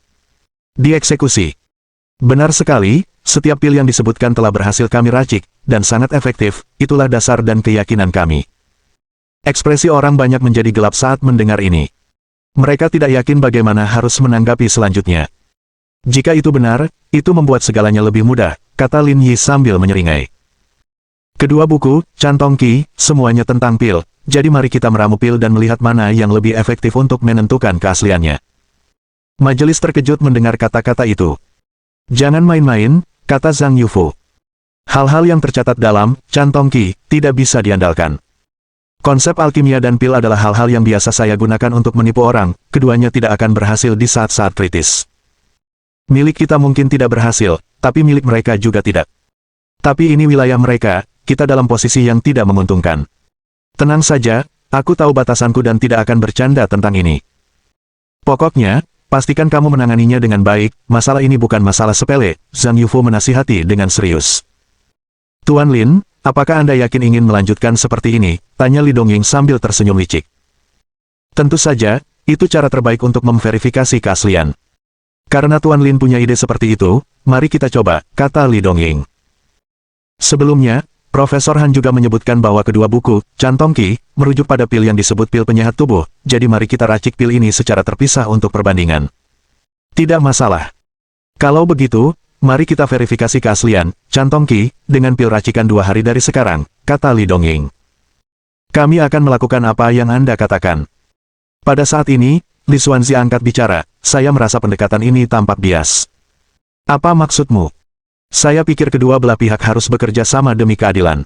Dieksekusi. Benar sekali, setiap pil yang disebutkan telah berhasil kami racik, dan sangat efektif, itulah dasar dan keyakinan kami. Ekspresi orang banyak menjadi gelap saat mendengar ini. Mereka tidak yakin bagaimana harus menanggapi selanjutnya. Jika itu benar, itu membuat segalanya lebih mudah, kata Lin Yi sambil menyeringai. Kedua buku, Cantong Qi, semuanya tentang pil, jadi mari kita meramu pil dan melihat mana yang lebih efektif untuk menentukan keasliannya. Majelis terkejut mendengar kata-kata itu. Jangan main-main, kata Zhang Yufu. Hal-hal yang tercatat dalam Cantong Qi tidak bisa diandalkan. Konsep alkimia dan pil adalah hal-hal yang biasa saya gunakan untuk menipu orang, keduanya tidak akan berhasil di saat-saat kritis. Milik kita mungkin tidak berhasil, tapi milik mereka juga tidak. Tapi ini wilayah mereka, kita dalam posisi yang tidak menguntungkan. Tenang saja, aku tahu batasanku dan tidak akan bercanda tentang ini. Pokoknya, pastikan kamu menanganinya dengan baik, masalah ini bukan masalah sepele, Zhang Yufu menasihati dengan serius. Tuan Lin, apakah Anda yakin ingin melanjutkan seperti ini? Tanya Li Dongying sambil tersenyum licik. Tentu saja, itu cara terbaik untuk memverifikasi keaslian. Karena Tuan Lin punya ide seperti itu, mari kita coba, kata Li Dongying. Sebelumnya, Profesor Han juga menyebutkan bahwa kedua buku, Cantong Qi, merujuk pada pil yang disebut pil penyehat tubuh, jadi mari kita racik pil ini secara terpisah untuk perbandingan. Tidak masalah. Kalau begitu, mari kita verifikasi keaslian, Cantong Qi, dengan pil racikan 2 hari dari sekarang, kata Li Dongying. Kami akan melakukan apa yang Anda katakan. Pada saat ini, Li Xuanzi angkat bicara, saya merasa pendekatan ini tampak bias. Apa maksudmu? Saya pikir kedua belah pihak harus bekerja sama demi keadilan.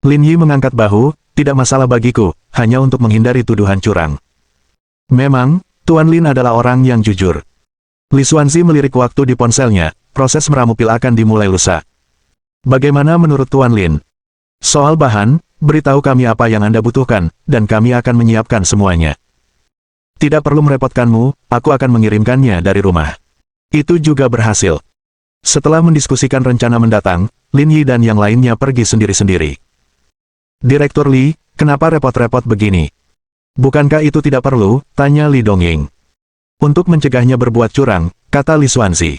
Lin Yi mengangkat bahu, tidak masalah bagiku, hanya untuk menghindari tuduhan curang. Memang, Tuan Lin adalah orang yang jujur. Li Xuanzi melirik waktu di ponselnya, proses meramu pil akan dimulai lusa. Bagaimana menurut Tuan Lin? Soal bahan, beritahu kami apa yang Anda butuhkan, dan kami akan menyiapkan semuanya. Tidak perlu merepotkanmu, aku akan mengirimkannya dari rumah. Itu juga berhasil. Setelah mendiskusikan rencana mendatang, Lin Yi dan yang lainnya pergi sendiri-sendiri. Direktur Li, kenapa repot-repot begini? Bukankah itu tidak perlu? Tanya Li Dongying. Untuk mencegahnya berbuat curang, kata Li Xuanzi.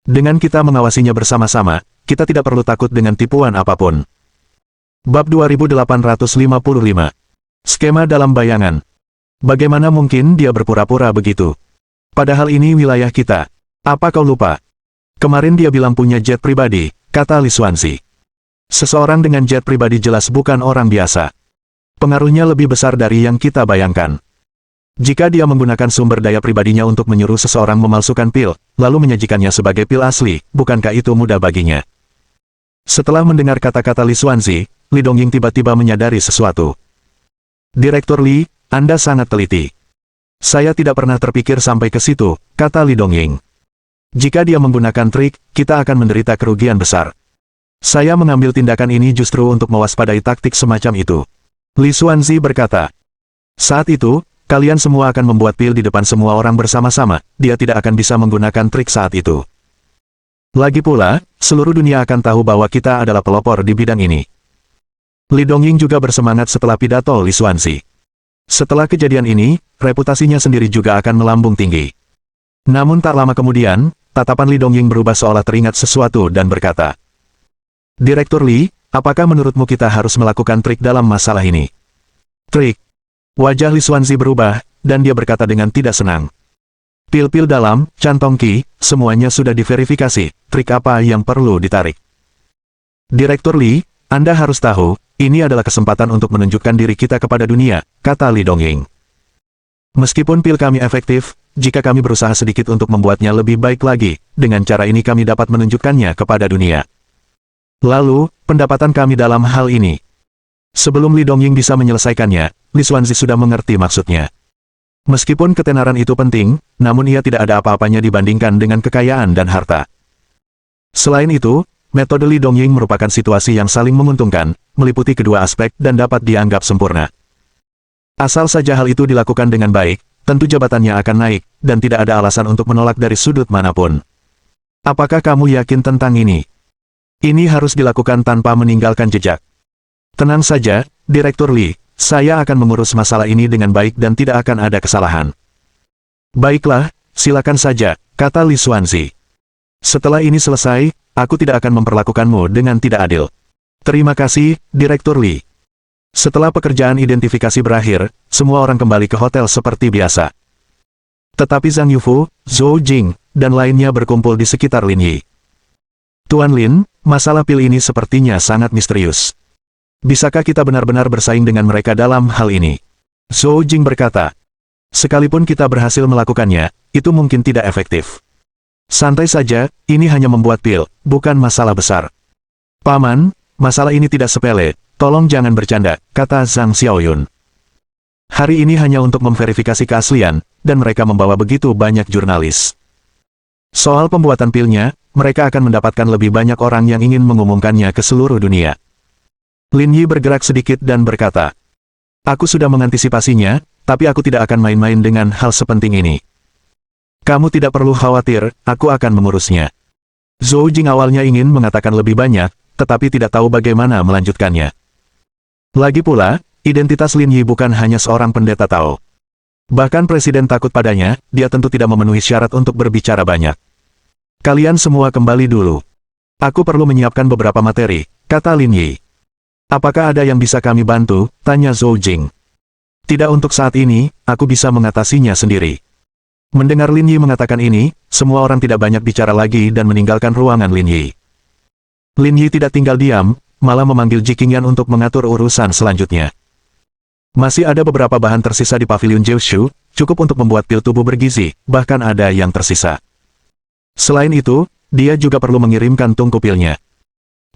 Dengan kita mengawasinya bersama-sama, kita tidak perlu takut dengan tipuan apapun. Bab 2855. Skema dalam bayangan. Bagaimana mungkin dia berpura-pura begitu? Padahal ini wilayah kita. Apa kau lupa? Kemarin dia bilang punya jet pribadi, kata Li Xuanzi. Seseorang dengan jet pribadi jelas bukan orang biasa. Pengaruhnya lebih besar dari yang kita bayangkan. Jika dia menggunakan sumber daya pribadinya untuk menyuruh seseorang memalsukan pil, lalu menyajikannya sebagai pil asli, bukankah itu mudah baginya? Setelah mendengar kata-kata Li Xuanzi, Li Dongying tiba-tiba menyadari sesuatu. Direktur Li, Anda sangat teliti. Saya tidak pernah terpikir sampai ke situ, kata Li Dongying. Jika dia menggunakan trik, kita akan menderita kerugian besar. Saya mengambil tindakan ini justru untuk mewaspadai taktik semacam itu. Li Xuanzi berkata. Saat itu, kalian semua akan membuat pil di depan semua orang bersama-sama, dia tidak akan bisa menggunakan trik saat itu. Lagi pula, seluruh dunia akan tahu bahwa kita adalah pelopor di bidang ini. Li Dongying juga bersemangat setelah pidato Li Xuanzi. Setelah kejadian ini, reputasinya sendiri juga akan melambung tinggi. Namun tak lama kemudian, tatapan Li Dongying berubah seolah teringat sesuatu dan berkata, Direktur Li, apakah menurutmu kita harus melakukan trik dalam masalah ini? Trik. Wajah Li Xuanzi berubah, dan dia berkata dengan tidak senang. Pil-pil dalam Cantong Qi, semuanya sudah diverifikasi, trik apa yang perlu ditarik? Direktur Li, Anda harus tahu, ini adalah kesempatan untuk menunjukkan diri kita kepada dunia, kata Li Dongying. Meskipun pil kami efektif, jika kami berusaha sedikit untuk membuatnya lebih baik lagi, dengan cara ini kami dapat menunjukkannya kepada dunia. Lalu, pendapatan kami dalam hal ini. Sebelum Li Dongying bisa menyelesaikannya, Li Xuanzi sudah mengerti maksudnya. Meskipun ketenaran itu penting, namun ia tidak ada apa-apanya dibandingkan dengan kekayaan dan harta. Selain itu, metode Li Dongying merupakan situasi yang saling menguntungkan, meliputi kedua aspek dan dapat dianggap sempurna. Asal saja hal itu dilakukan dengan baik, tentu jabatannya akan naik, dan tidak ada alasan untuk menolak dari sudut manapun. Apakah kamu yakin tentang ini? Ini harus dilakukan tanpa meninggalkan jejak. Tenang saja, Direktur Li, saya akan mengurus masalah ini dengan baik dan tidak akan ada kesalahan. Baiklah, silakan saja, kata Li Xuanzi. Setelah ini selesai, aku tidak akan memperlakukanmu dengan tidak adil. Terima kasih, Direktur Li. Setelah pekerjaan identifikasi berakhir, semua orang kembali ke hotel seperti biasa. Tetapi Zhang Yufu, Zhou Jing, dan lainnya berkumpul di sekitar Lin Yi. Tuan Lin, masalah pil ini sepertinya sangat misterius. Bisakah kita benar-benar bersaing dengan mereka dalam hal ini? Zhou Jing berkata. Sekalipun kita berhasil melakukannya, itu mungkin tidak efektif. Santai saja, ini hanya membuat pil, bukan masalah besar. Paman, masalah ini tidak sepele, tolong jangan bercanda, kata Zhang Xiaoyun. Hari ini hanya untuk memverifikasi keaslian, dan mereka membawa begitu banyak jurnalis. Soal pembuatan pilnya, mereka akan mendapatkan lebih banyak orang yang ingin mengumumkannya ke seluruh dunia. Lin Yi bergerak sedikit dan berkata, aku sudah mengantisipasinya, tapi aku tidak akan main-main dengan hal sepenting ini. Kamu tidak perlu khawatir, aku akan mengurusnya. Zhou Jing awalnya ingin mengatakan lebih banyak, tetapi tidak tahu bagaimana melanjutkannya. Lagi pula, identitas Lin Yi bukan hanya seorang pendeta Tao. Bahkan presiden takut padanya, dia tentu tidak memenuhi syarat untuk berbicara banyak. Kalian semua kembali dulu. Aku perlu menyiapkan beberapa materi, kata Lin Yi. Apakah ada yang bisa kami bantu? Tanya Zhou Jing. Tidak untuk saat ini, aku bisa mengatasinya sendiri. Mendengar Lin Yi mengatakan ini, semua orang tidak banyak bicara lagi dan meninggalkan ruangan Lin Yi. Lin Yi tidak tinggal diam, malah memanggil Ji Qingyan untuk mengatur urusan selanjutnya. Masih ada beberapa bahan tersisa di pavilion Jiushu, cukup untuk membuat pil tubuh bergizi, bahkan ada yang tersisa. Selain itu, dia juga perlu mengirimkan tungku pilnya.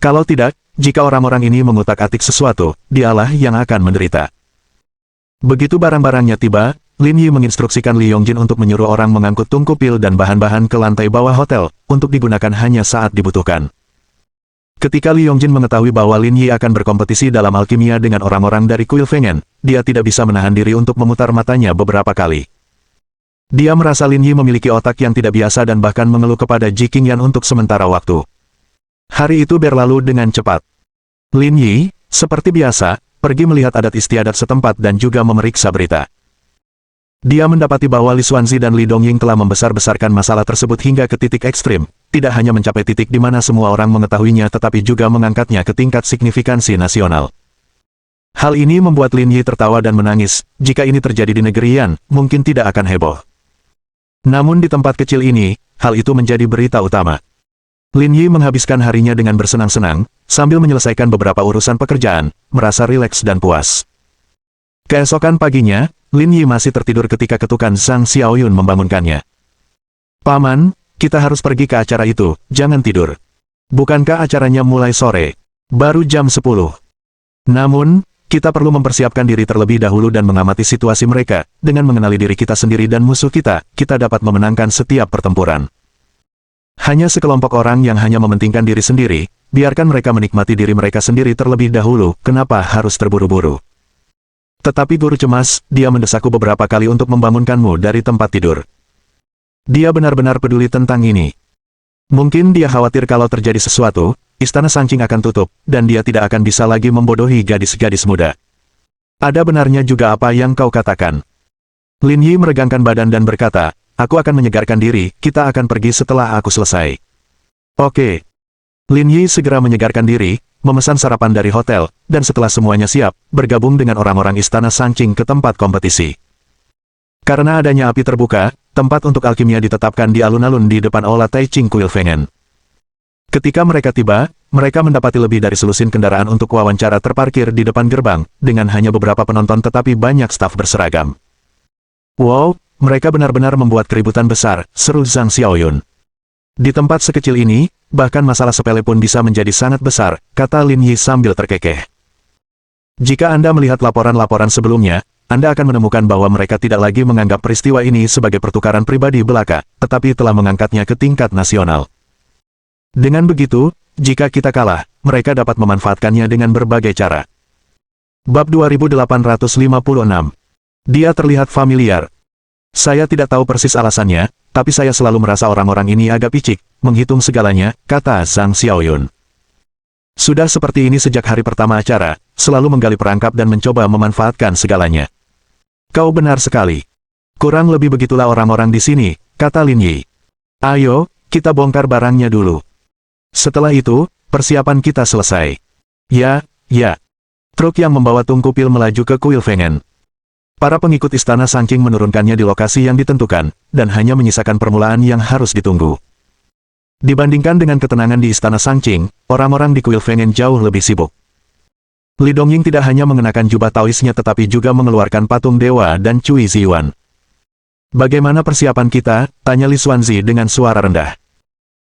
Kalau tidak, jika orang-orang ini mengutak-atik sesuatu, dialah yang akan menderita. Begitu barang-barangnya tiba, Lin Yi menginstruksikan Li Yongjin untuk menyuruh orang mengangkut tungku pil dan bahan-bahan ke lantai bawah hotel, untuk digunakan hanya saat dibutuhkan. Ketika Li Yongjin mengetahui bahwa Lin Yi akan berkompetisi dalam alkimia dengan orang-orang dari kuil Fengen, dia tidak bisa menahan diri untuk memutar matanya beberapa kali. Dia merasa Lin Yi memiliki otak yang tidak biasa dan bahkan mengeluh kepada Ji Qingyan untuk sementara waktu. Hari itu berlalu dengan cepat. Lin Yi, seperti biasa, pergi melihat adat istiadat setempat dan juga memeriksa berita. Dia mendapati bahwa Li Xuanzi dan Li Dongying telah membesar-besarkan masalah tersebut hingga ke titik ekstrim, tidak hanya mencapai titik di mana semua orang mengetahuinya tetapi juga mengangkatnya ke tingkat signifikansi nasional. Hal ini membuat Lin Yi tertawa dan menangis, jika ini terjadi di negeri Yan, mungkin tidak akan heboh. Namun di tempat kecil ini, hal itu menjadi berita utama. Lin Yi menghabiskan harinya dengan bersenang-senang, sambil menyelesaikan beberapa urusan pekerjaan, merasa rileks dan puas. Keesokan paginya, Lin Yi masih tertidur ketika ketukan Zhang Xiaoyun membangunkannya. Paman, kita harus pergi ke acara itu, jangan tidur. Bukankah acaranya mulai sore? Baru jam 10. Namun, kita perlu mempersiapkan diri terlebih dahulu dan mengamati situasi mereka. Dengan mengenali diri kita sendiri dan musuh kita dapat memenangkan setiap pertempuran. Hanya sekelompok orang yang hanya mementingkan diri sendiri, biarkan mereka menikmati diri mereka sendiri terlebih dahulu, kenapa harus terburu-buru? Tetapi guru cemas, dia mendesakku beberapa kali untuk membangunkanmu dari tempat tidur. Dia benar-benar peduli tentang ini. Mungkin dia khawatir kalau terjadi sesuatu, istana Sanqing akan tutup, dan dia tidak akan bisa lagi membodohi gadis-gadis muda. Ada benarnya juga apa yang kau katakan. Lin Yi meregangkan badan dan berkata, aku akan menyegarkan diri, kita akan pergi setelah aku selesai. Oke. Lin Yi segera menyegarkan diri, memesan sarapan dari hotel, dan setelah semuanya siap, bergabung dengan orang-orang istana Sanqing ke tempat kompetisi. Karena adanya api terbuka, tempat untuk alkimia ditetapkan di alun-alun di depan Aula Taiching Kuil Fengen. Ketika mereka tiba, mereka mendapati lebih dari selusin kendaraan untuk wawancara terparkir di depan gerbang, dengan hanya beberapa penonton tetapi banyak staf berseragam. Wow, mereka benar-benar membuat keributan besar, seru Zhang Xiaoyun. Di tempat sekecil ini, bahkan masalah sepele pun bisa menjadi sangat besar, kata Lin Yi sambil terkekeh. Jika Anda melihat laporan-laporan sebelumnya, Anda akan menemukan bahwa mereka tidak lagi menganggap peristiwa ini sebagai pertukaran pribadi belaka, tetapi telah mengangkatnya ke tingkat nasional. Dengan begitu, jika kita kalah, mereka dapat memanfaatkannya dengan berbagai cara. Bab 2856. Dia terlihat familiar. Saya tidak tahu persis alasannya, tapi saya selalu merasa orang-orang ini agak picik, menghitung segalanya, kata Zhang Xiaoyun. Sudah seperti ini sejak hari pertama acara, selalu menggali perangkap dan mencoba memanfaatkan segalanya. Kau benar sekali. Kurang lebih begitulah orang-orang di sini, kata Lin Yi. Ayo, kita bongkar barangnya dulu. Setelah itu, persiapan kita selesai. Ya. Truk yang membawa tungku pil melaju ke kuil Fengen. Para pengikut istana Sangqing menurunkannya di lokasi yang ditentukan, dan hanya menyisakan permulaan yang harus ditunggu. Dibandingkan dengan ketenangan di istana Sangqing, orang-orang di kuil Fengen jauh lebih sibuk. Li Dongying tidak hanya mengenakan jubah Taoisnya tetapi juga mengeluarkan patung dewa dan Cui Ziyuan. Bagaimana persiapan kita? Tanya Li Xuanzi dengan suara rendah.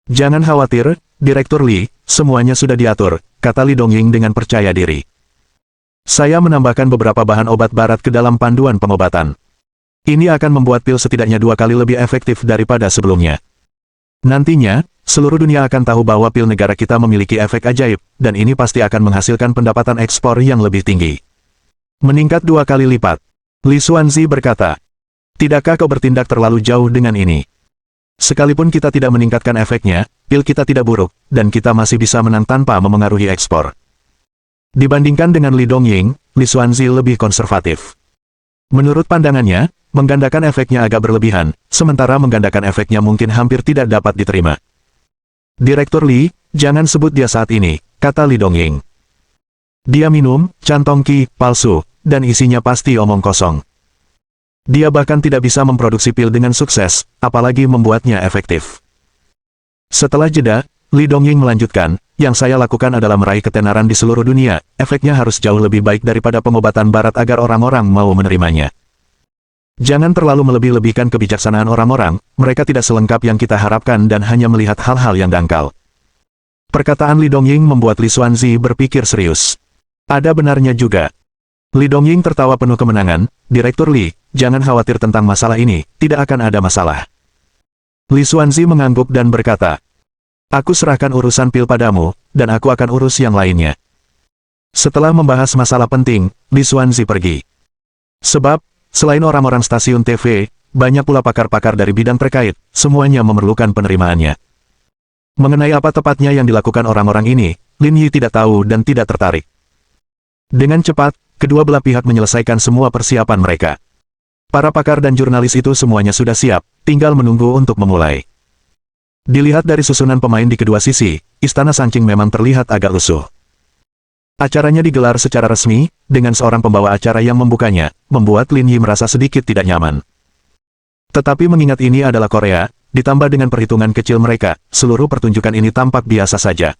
Jangan khawatir, Direktur Li, semuanya sudah diatur, kata Li Dongying dengan percaya diri. Saya menambahkan beberapa bahan obat barat ke dalam panduan pengobatan. Ini akan membuat pil setidaknya 2 kali lebih efektif daripada sebelumnya. Nantinya, seluruh dunia akan tahu bahwa pil negara kita memiliki efek ajaib, dan ini pasti akan menghasilkan pendapatan ekspor yang lebih tinggi. Meningkat 2 kali lipat. Li Xuanzi berkata, tidakkah kau bertindak terlalu jauh dengan ini? Sekalipun kita tidak meningkatkan efeknya, pil kita tidak buruk, dan kita masih bisa menang tanpa memengaruhi ekspor. Dibandingkan dengan Li Dongying, Li Xuanzi lebih konservatif. Menurut pandangannya, menggandakan efeknya agak berlebihan, sementara menggandakan efeknya mungkin hampir tidak dapat diterima. Direktur Li, jangan sebut dia saat ini, kata Li Dongying. Dia minum, cantong ki, palsu, dan isinya pasti omong kosong. Dia bahkan tidak bisa memproduksi pil dengan sukses, apalagi membuatnya efektif. Setelah jeda, Li Dongying melanjutkan, yang saya lakukan adalah meraih ketenaran di seluruh dunia, efeknya harus jauh lebih baik daripada pengobatan barat agar orang-orang mau menerimanya. Jangan terlalu melebih-lebihkan kebijaksanaan orang-orang, mereka tidak selengkap yang kita harapkan dan hanya melihat hal-hal yang dangkal. Perkataan Li Dongying membuat Li Xuanzi berpikir serius. Ada benarnya juga. Li Dongying tertawa penuh kemenangan, Direktur Li, jangan khawatir tentang masalah ini, tidak akan ada masalah. Li Xuanzi mengangguk dan berkata, aku serahkan urusan pil padamu, dan aku akan urus yang lainnya. Setelah membahas masalah penting, Li Xuanzi pergi. Sebab, selain orang-orang stasiun TV, banyak pula pakar-pakar dari bidang terkait, semuanya memerlukan penerimaannya. Mengenai apa tepatnya yang dilakukan orang-orang ini, Lin Yi tidak tahu dan tidak tertarik. Dengan cepat, kedua belah pihak menyelesaikan semua persiapan mereka. Para pakar dan jurnalis itu semuanya sudah siap, tinggal menunggu untuk memulai. Dilihat dari susunan pemain di kedua sisi, istana Sangqing memang terlihat agak lusuh. Acaranya digelar secara resmi, dengan seorang pembawa acara yang membukanya, membuat Lin Yi merasa sedikit tidak nyaman. Tetapi mengingat ini adalah Korea, ditambah dengan perhitungan kecil mereka, seluruh pertunjukan ini tampak biasa saja.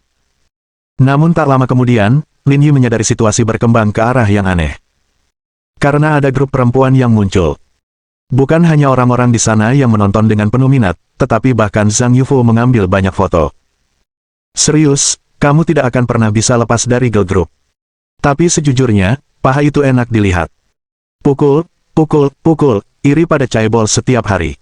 Namun tak lama kemudian, Lin Yi menyadari situasi berkembang ke arah yang aneh. Karena ada grup perempuan yang muncul. Bukan hanya orang-orang di sana yang menonton dengan penuh minat, tetapi bahkan Zhang Yufo mengambil banyak foto. Serius, kamu tidak akan pernah bisa lepas dari girl group. Tapi sejujurnya, paha itu enak dilihat. Pukul, iri pada caibol setiap hari.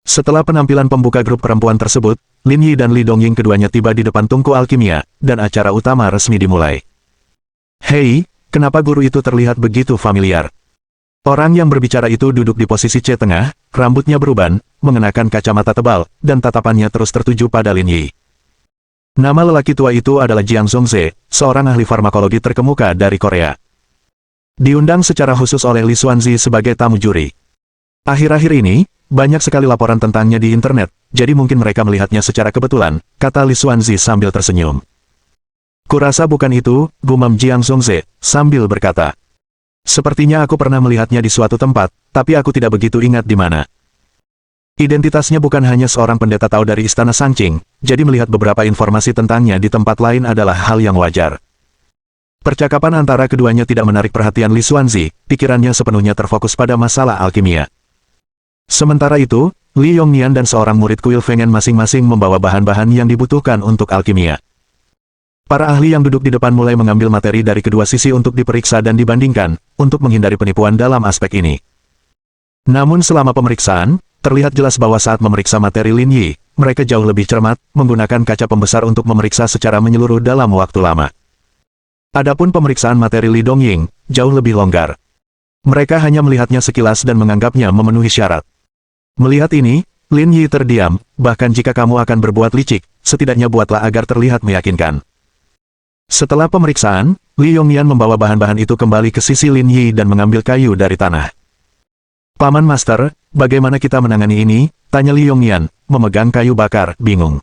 Setelah penampilan pembuka grup perempuan tersebut, Lin Yi dan Li Dongying keduanya tiba di depan tungku alkimia, dan acara utama resmi dimulai. Hei, kenapa guru itu terlihat begitu familiar? Orang yang berbicara itu duduk di posisi C tengah, rambutnya beruban, mengenakan kacamata tebal, dan tatapannya terus tertuju pada Lin Yi. Nama lelaki tua itu adalah Jiang Zhongze, seorang ahli farmakologi terkemuka dari Korea. Diundang secara khusus oleh Li Xuanzi sebagai tamu juri. Akhir-akhir ini, banyak sekali laporan tentangnya di internet, jadi mungkin mereka melihatnya secara kebetulan, kata Li Xuanzi sambil tersenyum. Kurasa bukan itu, gumam Jiang Zhongze, sambil berkata. Sepertinya aku pernah melihatnya di suatu tempat, tapi aku tidak begitu ingat di mana. Identitasnya bukan hanya seorang pendeta tahu dari istana Sangqing, jadi melihat beberapa informasi tentangnya di tempat lain adalah hal yang wajar. Percakapan antara keduanya tidak menarik perhatian Li Xuanzi, pikirannya sepenuhnya terfokus pada masalah alkimia. Sementara itu, Li Yongnian dan seorang murid kuil Fengen masing-masing membawa bahan-bahan yang dibutuhkan untuk alkimia. Para ahli yang duduk di depan mulai mengambil materi dari kedua sisi untuk diperiksa dan dibandingkan, untuk menghindari penipuan dalam aspek ini. Namun selama pemeriksaan, terlihat jelas bahwa saat memeriksa materi Lin Yi, mereka jauh lebih cermat, menggunakan kaca pembesar untuk memeriksa secara menyeluruh dalam waktu lama. Adapun pemeriksaan materi Li Dongying, jauh lebih longgar. Mereka hanya melihatnya sekilas dan menganggapnya memenuhi syarat. Melihat ini, Lin Yi terdiam, bahkan jika kamu akan berbuat licik, setidaknya buatlah agar terlihat meyakinkan. Setelah pemeriksaan, Li Yongnian membawa bahan-bahan itu kembali ke sisi Lin Yi dan mengambil kayu dari tanah. Paman Master, bagaimana kita menangani ini? Tanya Li Yongnian, memegang kayu bakar, bingung.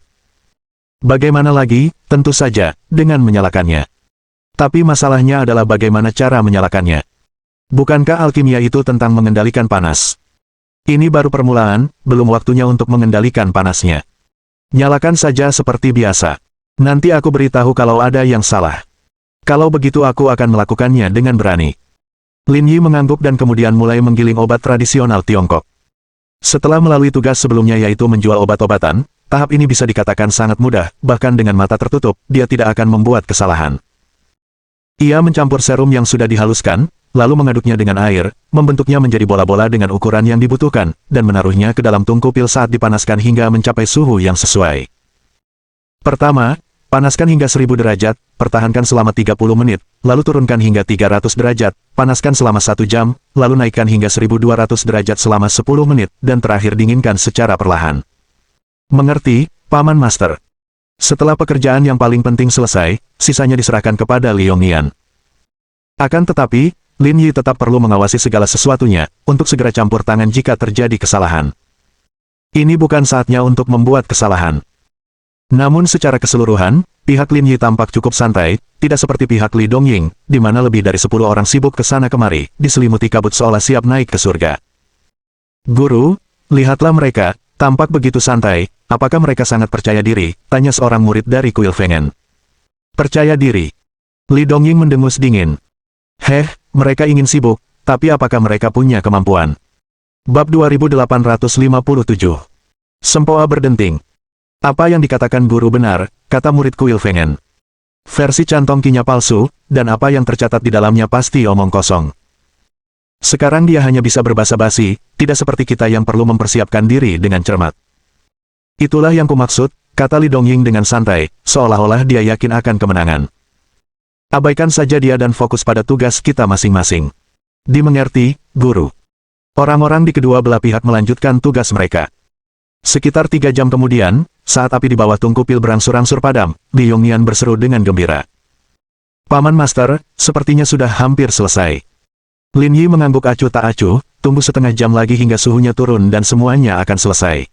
Bagaimana lagi? Tentu saja, dengan menyalakannya. Tapi masalahnya adalah bagaimana cara menyalakannya. Bukankah alkimia itu tentang mengendalikan panas? Ini baru permulaan, belum waktunya untuk mengendalikan panasnya. Nyalakan saja seperti biasa. Nanti aku beritahu kalau ada yang salah. Kalau begitu aku akan melakukannya dengan berani. Lin Yi mengangguk dan kemudian mulai menggiling obat tradisional Tiongkok. Setelah melalui tugas sebelumnya yaitu menjual obat-obatan, tahap ini bisa dikatakan sangat mudah, bahkan dengan mata tertutup, dia tidak akan membuat kesalahan. Ia mencampur serum yang sudah dihaluskan, lalu mengaduknya dengan air, membentuknya menjadi bola-bola dengan ukuran yang dibutuhkan, dan menaruhnya ke dalam tungku pil saat dipanaskan hingga mencapai suhu yang sesuai. Pertama, panaskan hingga 1000 derajat, pertahankan selama 30 menit, lalu turunkan hingga 300 derajat, panaskan selama 1 jam, lalu naikkan hingga 1200 derajat selama 10 menit, dan terakhir dinginkan secara perlahan. Mengerti, Paman Master? Setelah pekerjaan yang paling penting selesai, sisanya diserahkan kepada Li Yongnian. Akan tetapi, Lin Yi tetap perlu mengawasi segala sesuatunya, untuk segera campur tangan jika terjadi kesalahan. Ini bukan saatnya untuk membuat kesalahan. Namun secara keseluruhan, pihak Lin Yi tampak cukup santai, tidak seperti pihak Li Dongying, di mana lebih dari 10 orang sibuk ke sana kemari, diselimuti kabut seolah siap naik ke surga. Guru, lihatlah mereka, tampak begitu santai, apakah mereka sangat percaya diri? Tanya seorang murid dari kuil Fengen. Percaya diri. Li Dongying mendengus dingin. Mereka ingin sibuk, tapi apakah mereka punya kemampuan? Bab 2857. Sempoa berdenting. Apa yang dikatakan guru benar, kata murid kuil Fengen. Versi cantong kinya palsu, dan apa yang tercatat di dalamnya pasti omong kosong. Sekarang dia hanya bisa berbasa-basi, tidak seperti kita yang perlu mempersiapkan diri dengan cermat. Itulah yang kumaksud, kata Li Dongying dengan santai, seolah-olah dia yakin akan kemenangan. Abaikan saja dia dan fokus pada tugas kita masing-masing. Dimengerti, guru. Orang-orang di kedua belah pihak melanjutkan tugas mereka. Sekitar 3 jam kemudian, saat api di bawah tungku pil berangsur-angsur padam, Li Yongnian berseru dengan gembira. Paman Master, sepertinya sudah hampir selesai. Lin Yi mengangguk acuh tak acuh, tunggu setengah jam lagi hingga suhunya turun dan semuanya akan selesai.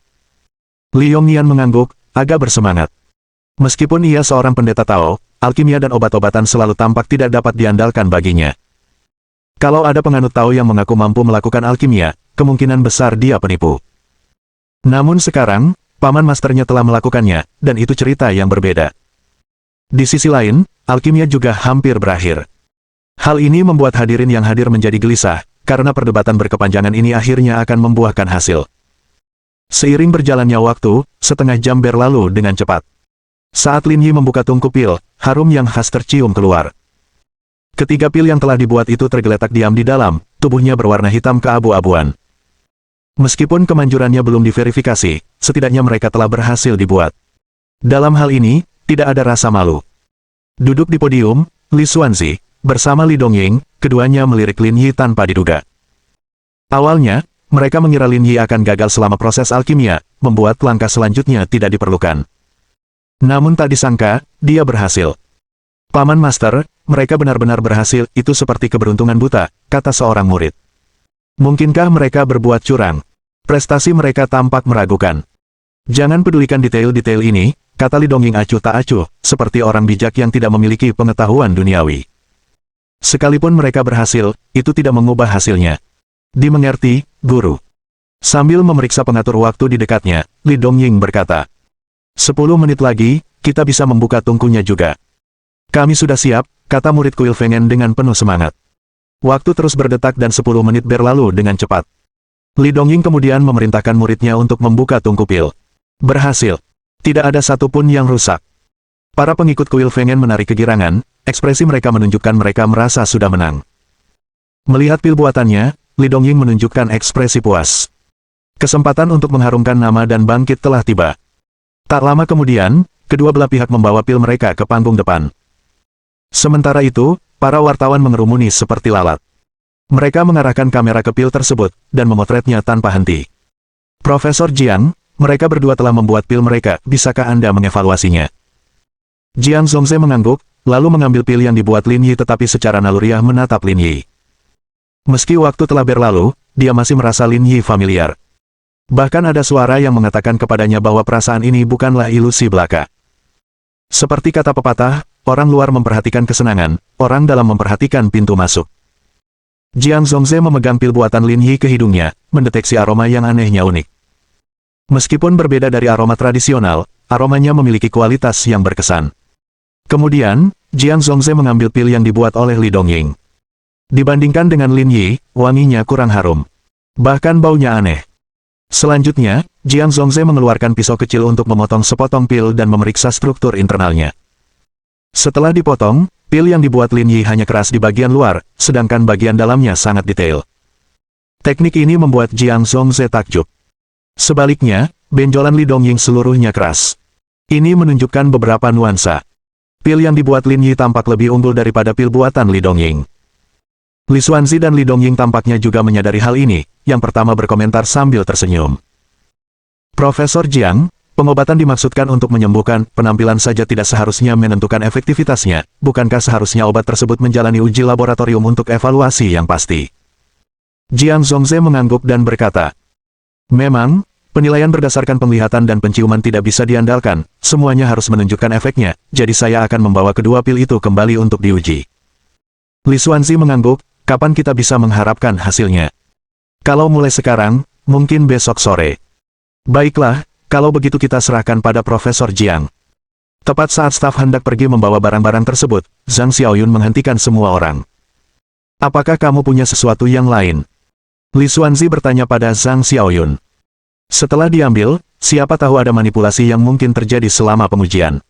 Li Yongnian mengangguk, agak bersemangat. Meskipun ia seorang pendeta Tao, alkimia dan obat-obatan selalu tampak tidak dapat diandalkan baginya. Kalau ada penganut Tao yang mengaku mampu melakukan alkimia, kemungkinan besar dia penipu. Namun sekarang, Paman Masternya telah melakukannya, dan itu cerita yang berbeda. Di sisi lain, alkimia juga hampir berakhir. Hal ini membuat hadirin yang hadir menjadi gelisah, karena perdebatan berkepanjangan ini akhirnya akan membuahkan hasil. Seiring berjalannya waktu, setengah jam berlalu dengan cepat. Saat Lin Yi membuka tungku pil, harum yang khas tercium keluar. Ketiga pil yang telah dibuat itu tergeletak diam di dalam, tubuhnya berwarna hitam keabu-abuan. Meskipun kemanjurannya belum diverifikasi, setidaknya mereka telah berhasil dibuat. Dalam hal ini, tidak ada rasa malu. Duduk di podium, Li Xuanzi, bersama Li Dongying, keduanya melirik Lin Yi tanpa diduga. Awalnya, mereka mengira Lin Yi akan gagal selama proses alkimia, membuat langkah selanjutnya tidak diperlukan. Namun tak disangka, dia berhasil. Paman Master, mereka benar-benar berhasil, itu seperti keberuntungan buta, kata seorang murid. Mungkinkah mereka berbuat curang? Prestasi mereka tampak meragukan. Jangan pedulikan detail-detail ini, kata Li Dongying acuh tak acuh, seperti orang bijak yang tidak memiliki pengetahuan duniawi. Sekalipun mereka berhasil, itu tidak mengubah hasilnya. Dimengerti, guru. Sambil memeriksa pengatur waktu di dekatnya, Li Dongying berkata, 10 menit lagi, kita bisa membuka tungkunya juga. Kami sudah siap, kata murid kuil Fengen dengan penuh semangat. Waktu terus berdetak dan 10 menit berlalu dengan cepat. Li Dongying kemudian memerintahkan muridnya untuk membuka tungku pil. Berhasil. Tidak ada satupun yang rusak. Para pengikut kuil Fengen menarik kegirangan, ekspresi mereka menunjukkan mereka merasa sudah menang. Melihat pil buatannya, Li Dongying menunjukkan ekspresi puas. Kesempatan untuk mengharumkan nama dan bangkit telah tiba. Tak lama kemudian, kedua belah pihak membawa pil mereka ke panggung depan. Sementara itu, para wartawan mengerumuni seperti lalat. Mereka mengarahkan kamera ke pil tersebut, dan memotretnya tanpa henti. Profesor Jiang, mereka berdua telah membuat pil mereka, bisakah Anda mengevaluasinya? Jiang Zongze mengangguk, lalu mengambil pil yang dibuat Lin Yi tetapi secara naluriah menatap Lin Yi. Meski waktu telah berlalu, dia masih merasa Lin Yi familiar. Bahkan ada suara yang mengatakan kepadanya bahwa perasaan ini bukanlah ilusi belaka. Seperti kata pepatah, orang luar memperhatikan kesenangan, orang dalam memperhatikan pintu masuk. Jiang Zongze memegang pil buatan Lin Yi ke hidungnya, mendeteksi aroma yang anehnya unik. Meskipun berbeda dari aroma tradisional, aromanya memiliki kualitas yang berkesan. Kemudian, Jiang Zongze mengambil pil yang dibuat oleh Li Dongying. Dibandingkan dengan Lin Yi, wanginya kurang harum. Bahkan baunya aneh. Selanjutnya, Jiang Zongze mengeluarkan pisau kecil untuk memotong sepotong pil dan memeriksa struktur internalnya. Setelah dipotong, pil yang dibuat Lin Yi hanya keras di bagian luar, sedangkan bagian dalamnya sangat detail. Teknik ini membuat Jiang Zongze takjub. Sebaliknya, benjolan Li Dongying seluruhnya keras. Ini menunjukkan beberapa nuansa. Pil yang dibuat Lin Yi tampak lebih unggul daripada pil buatan Li Dongying. Li Xuanzi dan Li Dongying tampaknya juga menyadari hal ini, yang pertama berkomentar sambil tersenyum. Profesor Jiang, pengobatan dimaksudkan untuk menyembuhkan, penampilan saja tidak seharusnya menentukan efektivitasnya, bukankah seharusnya obat tersebut menjalani uji laboratorium untuk evaluasi yang pasti? Jiang Zongze mengangguk dan berkata, memang, penilaian berdasarkan penglihatan dan penciuman tidak bisa diandalkan, semuanya harus menunjukkan efeknya, jadi saya akan membawa kedua pil itu kembali untuk diuji. Li Xuanzi mengangguk, kapan kita bisa mengharapkan hasilnya? Kalau mulai sekarang, mungkin besok sore. Baiklah, kalau begitu kita serahkan pada Profesor Jiang. Tepat saat staf hendak pergi membawa barang-barang tersebut, Zhang Xiaoyun menghentikan semua orang. Apakah kamu punya sesuatu yang lain? Li Xuanzi bertanya pada Zhang Xiaoyun. Setelah diambil, siapa tahu ada manipulasi yang mungkin terjadi selama pengujian.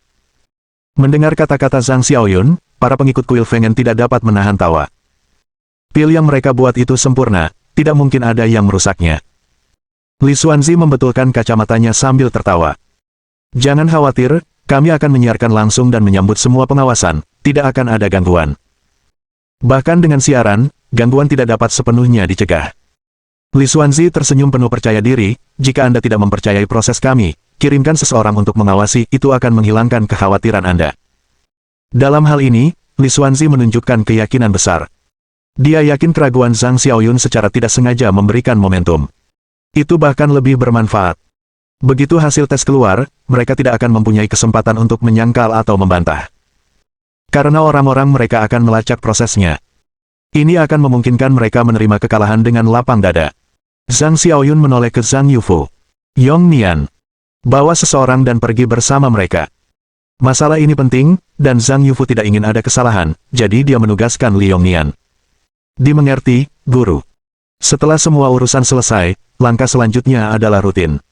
Mendengar kata-kata Zhang Xiaoyun, para pengikut kuil Fengen tidak dapat menahan tawa. Pil yang mereka buat itu sempurna, tidak mungkin ada yang merusaknya. Li Xuanzi membetulkan kacamatanya sambil tertawa. Jangan khawatir, kami akan menyiarkan langsung dan menyambut semua pengawasan, tidak akan ada gangguan. Bahkan dengan siaran, gangguan tidak dapat sepenuhnya dicegah. Li Xuanzi tersenyum penuh percaya diri, jika Anda tidak mempercayai proses kami, kirimkan seseorang untuk mengawasi, itu akan menghilangkan kekhawatiran Anda. Dalam hal ini, Li Xuanzi menunjukkan keyakinan besar. Dia yakin keraguan Zhang Xiaoyun secara tidak sengaja memberikan momentum. Itu bahkan lebih bermanfaat. Begitu hasil tes keluar, mereka tidak akan mempunyai kesempatan untuk menyangkal atau membantah. Karena orang-orang mereka akan melacak prosesnya. Ini akan memungkinkan mereka menerima kekalahan dengan lapang dada. Zhang Xiaoyun menoleh ke Zhang Yufu. Yong Nian. Bawa seseorang dan pergi bersama mereka. Masalah ini penting, dan Zhang Yufu tidak ingin ada kesalahan, jadi dia menugaskan Li Yongnian. Dimengerti, guru. Setelah semua urusan selesai, langkah selanjutnya adalah rutin.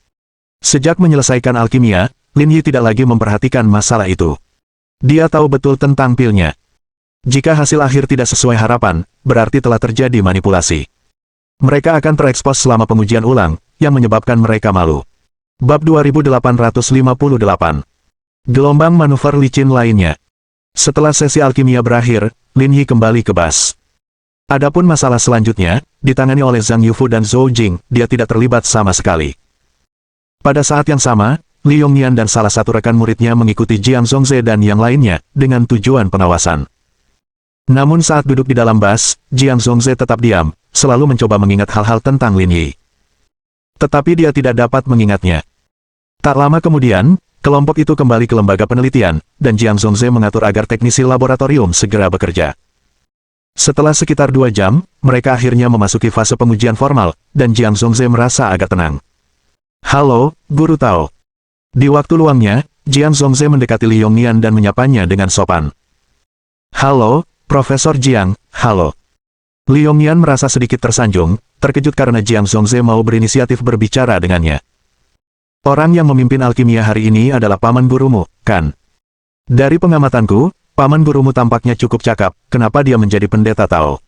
Sejak menyelesaikan alkimia, Lin Yi tidak lagi memperhatikan masalah itu. Dia tahu betul tentang pilnya. Jika hasil akhir tidak sesuai harapan, berarti telah terjadi manipulasi. Mereka akan terekspos selama pengujian ulang, yang menyebabkan mereka malu. Bab 2858. Gelombang manuver licin lainnya. Setelah sesi alkimia berakhir, Lin Yi kembali ke Bas. Adapun masalah selanjutnya, ditangani oleh Zhang Yufu dan Zhou Jing, dia tidak terlibat sama sekali. Pada saat yang sama, Li Yongnian dan salah satu rekan muridnya mengikuti Jiang Zongze dan yang lainnya, dengan tujuan pengawasan. Namun saat duduk di dalam Bas, Jiang Zongze tetap diam, selalu mencoba mengingat hal-hal tentang Lin Yi. Tetapi dia tidak dapat mengingatnya. Tak lama kemudian, kelompok itu kembali ke lembaga penelitian, dan Jiang Zongze mengatur agar teknisi laboratorium segera bekerja. Setelah sekitar 2 jam, mereka akhirnya memasuki fase pengujian formal, dan Jiang Zongze merasa agak tenang. Halo, Guru Tao. Di waktu luangnya, Jiang Zongze mendekati Li Yongnian dan menyapanya dengan sopan. Halo, Profesor Jiang, halo. Li Yongnian merasa sedikit tersanjung, terkejut karena Jiang Zhongze mau berinisiatif berbicara dengannya. Orang yang memimpin alkimia hari ini adalah paman gurumu, kan? Dari pengamatanku, paman gurumu tampaknya cukup cakap, kenapa dia menjadi pendeta Tao?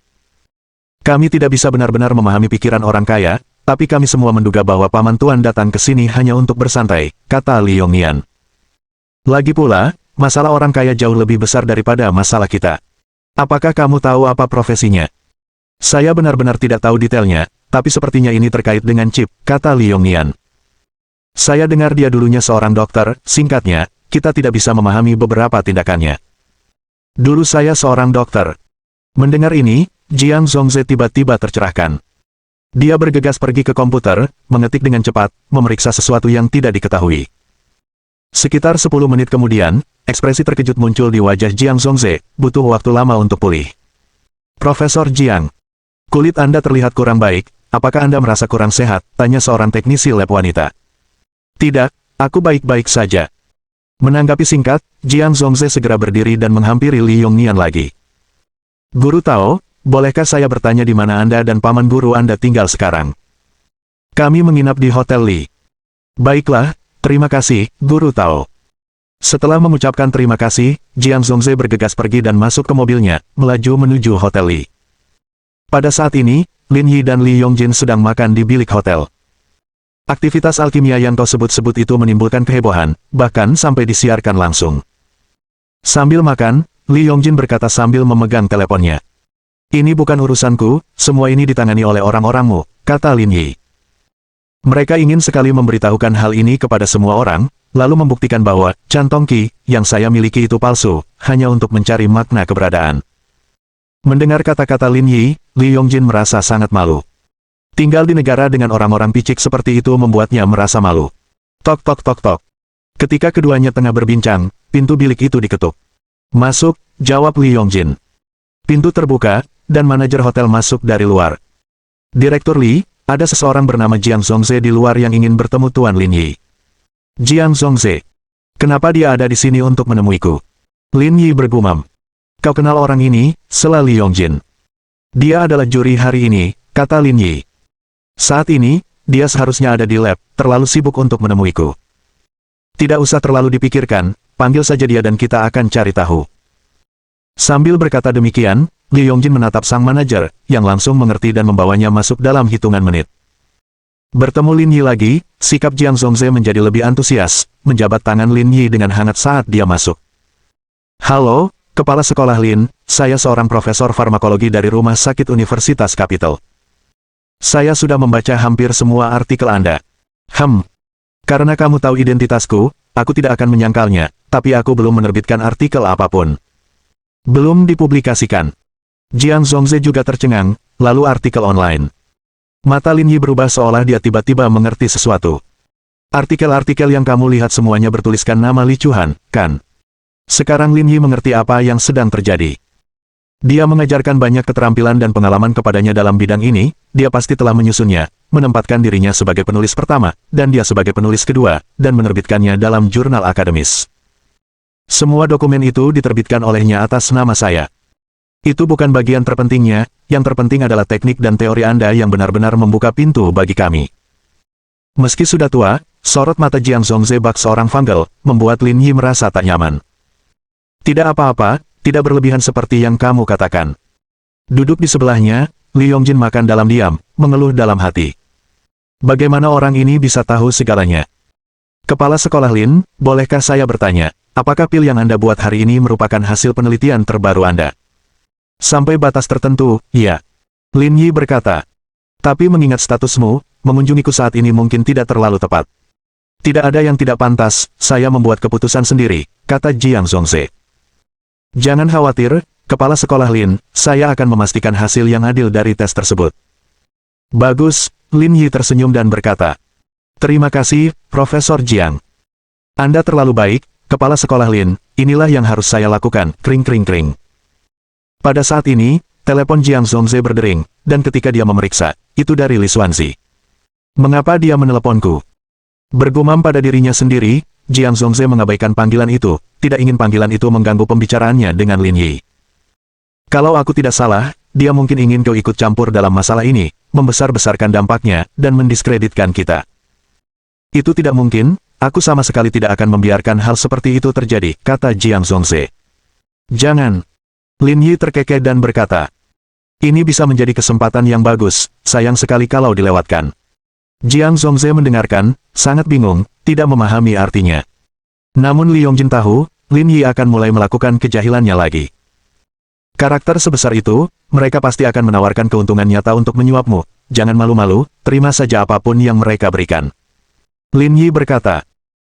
Kami tidak bisa benar-benar memahami pikiran orang kaya, tapi kami semua menduga bahwa paman tuan datang ke sini hanya untuk bersantai, kata Li Yongnian. Lagi pula, masalah orang kaya jauh lebih besar daripada masalah kita. Apakah kamu tahu apa profesinya? Saya benar-benar tidak tahu detailnya, tapi sepertinya ini terkait dengan chip, kata Li Yongnian. Saya dengar dia dulunya seorang dokter, singkatnya, kita tidak bisa memahami beberapa tindakannya. Dulu saya seorang dokter. Mendengar ini, Jiang Zhongze tiba-tiba tercerahkan. Dia bergegas pergi ke komputer, mengetik dengan cepat, memeriksa sesuatu yang tidak diketahui. Sekitar 10 menit kemudian, ekspresi terkejut muncul di wajah Jiang Zhongze, butuh waktu lama untuk pulih. Profesor Jiang, kulit Anda terlihat kurang baik, apakah Anda merasa kurang sehat? Tanya seorang teknisi lab wanita. Tidak, aku baik-baik saja. Menanggapi singkat, Jiang Zhongze segera berdiri dan menghampiri Li Yongnian lagi. Guru Tao, bolehkah saya bertanya di mana Anda dan paman guru Anda tinggal sekarang? Kami menginap di Hotel Li. Baiklah, terima kasih, Guru Tao. Setelah mengucapkan terima kasih, Jiang Zhongze bergegas pergi dan masuk ke mobilnya, melaju menuju Hotel Li. Pada saat ini, Lin Yi dan Li Yongjin sedang makan di bilik hotel. Aktivitas alkimia yang kau sebut-sebut itu menimbulkan kehebohan, bahkan sampai disiarkan langsung. Sambil makan, Li Yongjin berkata sambil memegang teleponnya. Ini bukan urusanku, semua ini ditangani oleh orang-orangmu, kata Lin Yi. Mereka ingin sekali memberitahukan hal ini kepada semua orang, lalu membuktikan bahwa cantong Qi yang saya miliki itu palsu, hanya untuk mencari makna keberadaan. Mendengar kata-kata Lin Yi, Li Yongjin merasa sangat malu. Tinggal di negara dengan orang-orang picik seperti itu membuatnya merasa malu. Tok tok tok tok. Ketika keduanya tengah berbincang, pintu bilik itu diketuk. Masuk, jawab Li Yongjin. Pintu terbuka, dan manajer hotel masuk dari luar. Direktur Li, ada seseorang bernama Jiang Zhongze di luar yang ingin bertemu Tuan Lin Yi. Jiang Zhongze. Kenapa dia ada di sini untuk menemuiku? Lin Yi bergumam. Kau kenal orang ini, sela Li Yongjin. Dia adalah juri hari ini, kata Lin Yi. Saat ini, dia seharusnya ada di lab, terlalu sibuk untuk menemuiku. Tidak usah terlalu dipikirkan, panggil saja dia dan kita akan cari tahu. Sambil berkata demikian, Li Yongjin menatap sang manajer, yang langsung mengerti dan membawanya masuk dalam hitungan menit. Bertemu Lin Yi lagi, sikap Jiang Zhongze menjadi lebih antusias, menjabat tangan Lin Yi dengan hangat saat dia masuk. Halo, Kepala Sekolah Lin, saya seorang profesor farmakologi dari Rumah Sakit Universitas Capital. Saya sudah membaca hampir semua artikel Anda. Karena kamu tahu identitasku, aku tidak akan menyangkalnya, tapi aku belum menerbitkan artikel apapun. Belum dipublikasikan. Jiang Zhongze juga tercengang, lalu artikel online. Mata Lin Yi berubah seolah dia tiba-tiba mengerti sesuatu. Artikel-artikel yang kamu lihat semuanya bertuliskan nama Li Chuan, kan? Sekarang Lin Yi mengerti apa yang sedang terjadi. Dia mengajarkan banyak keterampilan dan pengalaman kepadanya dalam bidang ini, dia pasti telah menyusunnya, menempatkan dirinya sebagai penulis pertama, dan dia sebagai penulis kedua, dan menerbitkannya dalam jurnal akademis. Semua dokumen itu diterbitkan olehnya atas nama saya. Itu bukan bagian terpentingnya, yang terpenting adalah teknik dan teori Anda yang benar-benar membuka pintu bagi kami. Meski sudah tua, sorot mata Jiang Zhongze bak seorang fungal, membuat Lin Yi merasa tak nyaman. Tidak apa-apa, tidak berlebihan seperti yang kamu katakan. Duduk di sebelahnya, Li Yongjin makan dalam diam, mengeluh dalam hati. Bagaimana orang ini bisa tahu segalanya? Kepala Sekolah Lin, bolehkah saya bertanya, apakah pil yang Anda buat hari ini merupakan hasil penelitian terbaru Anda? Sampai batas tertentu, ya. Lin Yi berkata. Tapi mengingat statusmu, mengunjungiku saat ini mungkin tidak terlalu tepat. Tidak ada yang tidak pantas, saya membuat keputusan sendiri, kata Jiang Zhongze. Jangan khawatir, Kepala Sekolah Lin, saya akan memastikan hasil yang adil dari tes tersebut. Bagus, Lin Yi tersenyum dan berkata. Terima kasih, Profesor Jiang. Anda terlalu baik, Kepala Sekolah Lin, inilah yang harus saya lakukan, kring kring kring. Pada saat ini, telepon Jiang Zhongze berdering, dan ketika dia memeriksa, itu dari Li Xuanzi. Mengapa dia meneleponku? Bergumam pada dirinya sendiri, Jiang Zhongze mengabaikan panggilan itu, tidak ingin panggilan itu mengganggu pembicaraannya dengan Lin Yi. Kalau aku tidak salah, dia mungkin ingin kau ikut campur dalam masalah ini, membesar-besarkan dampaknya, dan mendiskreditkan kita. Itu tidak mungkin, aku sama sekali tidak akan membiarkan hal seperti itu terjadi, kata Jiang Zhongze. Jangan. Lin Yi terkekeh dan berkata, ini bisa menjadi kesempatan yang bagus, sayang sekali kalau dilewatkan. Jiang Zhongze mendengarkan, sangat bingung, tidak memahami artinya. Namun Li Yongjin tahu, Lin Yi akan mulai melakukan kejahilannya lagi. Karakter sebesar itu, mereka pasti akan menawarkan keuntungan nyata untuk menyuapmu, jangan malu-malu, terima saja apapun yang mereka berikan. Lin Yi berkata,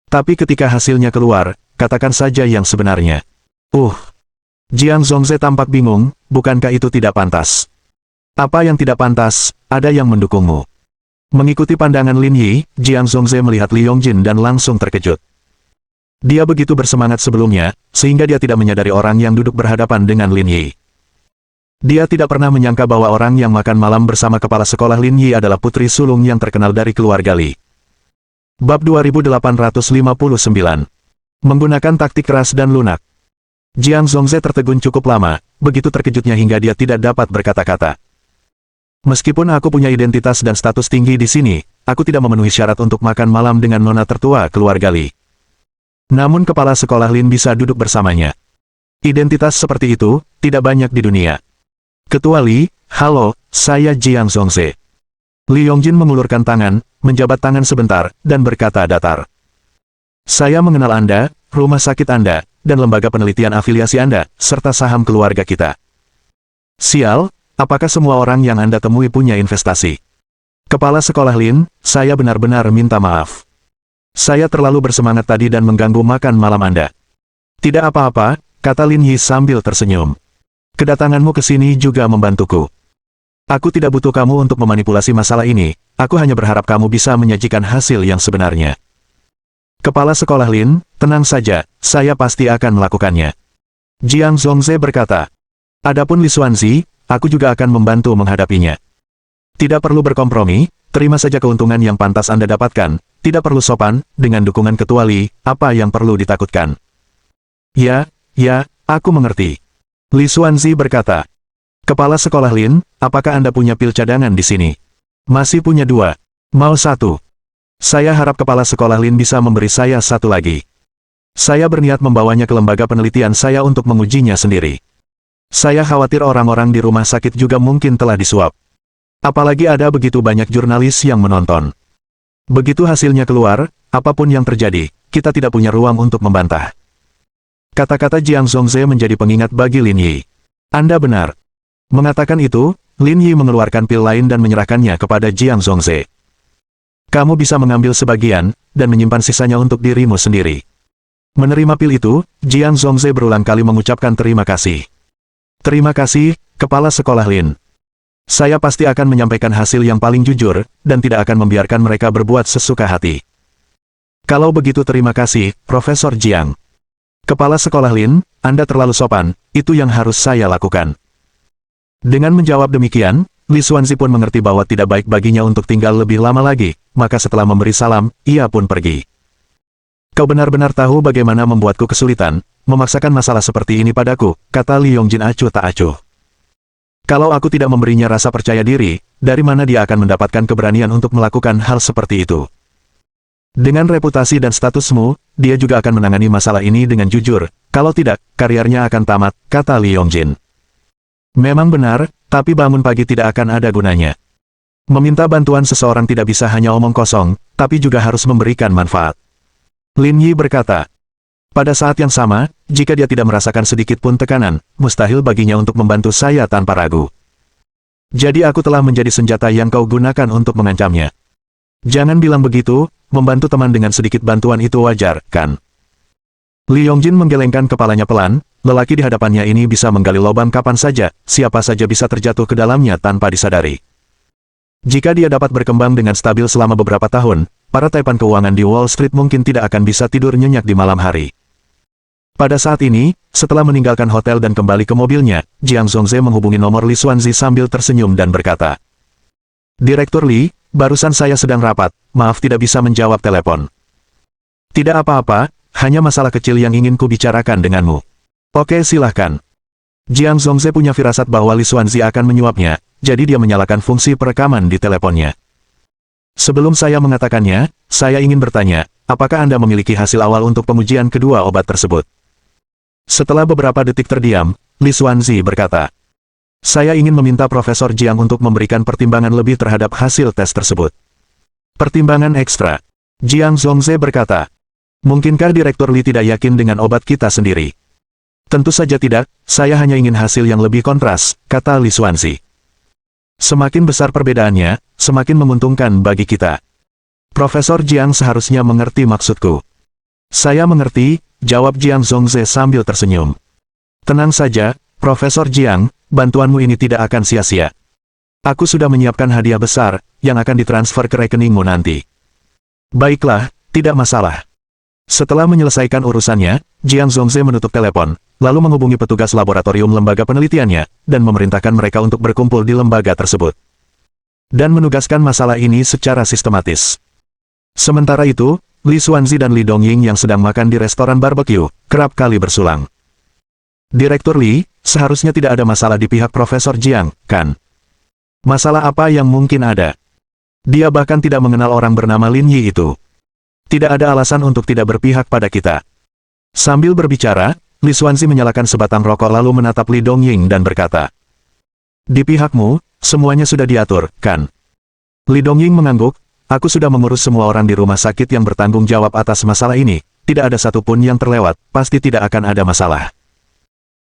tapi ketika hasilnya keluar, katakan saja yang sebenarnya. Jiang Zhongze tampak bingung, bukankah itu tidak pantas? Apa yang tidak pantas, ada yang mendukungmu. Mengikuti pandangan Lin Yi, Jiang Zhongze melihat Li Yongjin dan langsung terkejut. Dia begitu bersemangat sebelumnya, sehingga dia tidak menyadari orang yang duduk berhadapan dengan Lin Yi. Dia tidak pernah menyangka bahwa orang yang makan malam bersama kepala sekolah Lin Yi adalah putri sulung yang terkenal dari keluarga Li. Bab 2859. Menggunakan taktik keras dan lunak. Jiang Zhongze tertegun cukup lama, begitu terkejutnya hingga dia tidak dapat berkata-kata. Meskipun aku punya identitas dan status tinggi di sini, aku tidak memenuhi syarat untuk makan malam dengan nona tertua keluarga Li. Namun kepala sekolah Lin bisa duduk bersamanya. Identitas seperti itu, tidak banyak di dunia. Ketua Li, halo, saya Jiang Zhongze. Li Yongjin mengulurkan tangan, menjabat tangan sebentar, dan berkata datar. Saya mengenal Anda, rumah sakit Anda, dan lembaga penelitian afiliasi Anda, serta saham keluarga kita. Sial, apakah semua orang yang Anda temui punya investasi? Kepala sekolah Lin, saya benar-benar minta maaf. Saya terlalu bersemangat tadi dan mengganggu makan malam Anda. Tidak apa-apa, kata Lin Yi sambil tersenyum. Kedatanganmu ke sini juga membantuku. Aku tidak butuh kamu untuk memanipulasi masalah ini, aku hanya berharap kamu bisa menyajikan hasil yang sebenarnya. Kepala sekolah Lin, tenang saja, saya pasti akan melakukannya. Jiang Zhongze berkata. Adapun Li Xuanzi, aku juga akan membantu menghadapinya. Tidak perlu berkompromi, terima saja keuntungan yang pantas Anda dapatkan, tidak perlu sopan, dengan dukungan Ketua Li, apa yang perlu ditakutkan? Ya, aku mengerti. Li Xuanzi berkata. Kepala sekolah Lin, apakah Anda punya pil cadangan di sini? Masih punya 2. Mau 1? Saya harap kepala sekolah Lin bisa memberi saya 1 lagi. Saya berniat membawanya ke lembaga penelitian saya untuk mengujinya sendiri. Saya khawatir orang-orang di rumah sakit juga mungkin telah disuap. Apalagi ada begitu banyak jurnalis yang menonton. Begitu hasilnya keluar, apapun yang terjadi, kita tidak punya ruang untuk membantah. Kata-kata Jiang Zhongze menjadi pengingat bagi Lin Yi. Anda benar. Mengatakan itu, Lin Yi mengeluarkan pil lain dan menyerahkannya kepada Jiang Zhongze. Kamu bisa mengambil sebagian, dan menyimpan sisanya untuk dirimu sendiri. Menerima pil itu, Jiang Zhongze berulang kali mengucapkan terima kasih. Terima kasih, Kepala Sekolah Lin. Saya pasti akan menyampaikan hasil yang paling jujur, dan tidak akan membiarkan mereka berbuat sesuka hati. Kalau begitu terima kasih, Profesor Jiang. Kepala Sekolah Lin, Anda terlalu sopan, itu yang harus saya lakukan. Dengan menjawab demikian, Li Xuanzi pun mengerti bahwa tidak baik baginya untuk tinggal lebih lama lagi, maka setelah memberi salam, ia pun pergi. Kau benar-benar tahu bagaimana membuatku kesulitan, memaksakan masalah seperti ini padaku, kata Li Yongjin acuh tak acuh. Kalau aku tidak memberinya rasa percaya diri, dari mana dia akan mendapatkan keberanian untuk melakukan hal seperti itu? Dengan reputasi dan statusmu, dia juga akan menangani masalah ini dengan jujur, kalau tidak, karirnya akan tamat, kata Li Yongjin. Memang benar, tapi bangun pagi tidak akan ada gunanya. Meminta bantuan seseorang tidak bisa hanya omong kosong, tapi juga harus memberikan manfaat. Lin Yi berkata. Pada saat yang sama, jika dia tidak merasakan sedikit pun tekanan, mustahil baginya untuk membantu saya tanpa ragu. Jadi aku telah menjadi senjata yang kau gunakan untuk mengancamnya. Jangan bilang begitu, membantu teman dengan sedikit bantuan itu wajar, kan? Li Yongjin menggelengkan kepalanya pelan. Lelaki di hadapannya ini bisa menggali lubang kapan saja, siapa saja bisa terjatuh ke dalamnya tanpa disadari. Jika dia dapat berkembang dengan stabil selama beberapa tahun, para taipan keuangan di Wall Street mungkin tidak akan bisa tidur nyenyak di malam hari. Pada saat ini, setelah meninggalkan hotel dan kembali ke mobilnya, Jiang Zhongze menghubungi nomor Li Xuanzi sambil tersenyum dan berkata, Direktur Li, barusan saya sedang rapat, maaf tidak bisa menjawab telepon. Tidak apa-apa, hanya masalah kecil yang ingin ku bicarakan denganmu. Oke silahkan. Jiang Zhongze punya firasat bahwa Li Xuanzi akan menyuapnya, jadi dia menyalakan fungsi perekaman di teleponnya. Sebelum saya mengatakannya, saya ingin bertanya, apakah Anda memiliki hasil awal untuk pengujian kedua obat tersebut? Setelah beberapa detik terdiam, Li Xuanzi berkata, saya ingin meminta Profesor Jiang untuk memberikan pertimbangan lebih terhadap hasil tes tersebut. Pertimbangan ekstra. Jiang Zhongze berkata, mungkinkah Direktur Li tidak yakin dengan obat kita sendiri? Tentu saja tidak, saya hanya ingin hasil yang lebih kontras, kata Li Xuanzi. Semakin besar perbedaannya, semakin menguntungkan bagi kita. Profesor Jiang seharusnya mengerti maksudku. Saya mengerti, jawab Jiang Zhongze sambil tersenyum. Tenang saja, Profesor Jiang, bantuanmu ini tidak akan sia-sia. Aku sudah menyiapkan hadiah besar, yang akan ditransfer ke rekeningmu nanti. Baiklah, tidak masalah. Setelah menyelesaikan urusannya, Jiang Zhongze menutup telepon, lalu menghubungi petugas laboratorium lembaga penelitiannya, dan memerintahkan mereka untuk berkumpul di lembaga tersebut. Dan menugaskan masalah ini secara sistematis. Sementara itu, Li Xuanzi dan Li Dongying yang sedang makan di restoran barbecue, kerap kali bersulang. Direktur Li, seharusnya tidak ada masalah di pihak Profesor Jiang, kan? Masalah apa yang mungkin ada? Dia bahkan tidak mengenal orang bernama Lin Yi itu. Tidak ada alasan untuk tidak berpihak pada kita. Sambil berbicara, Li Xuanzi menyalakan sebatang rokok lalu menatap Li Dongying dan berkata, di pihakmu, semuanya sudah diatur, kan? Li Dongying mengangguk, aku sudah mengurus semua orang di rumah sakit yang bertanggung jawab atas masalah ini, tidak ada satupun yang terlewat, pasti tidak akan ada masalah.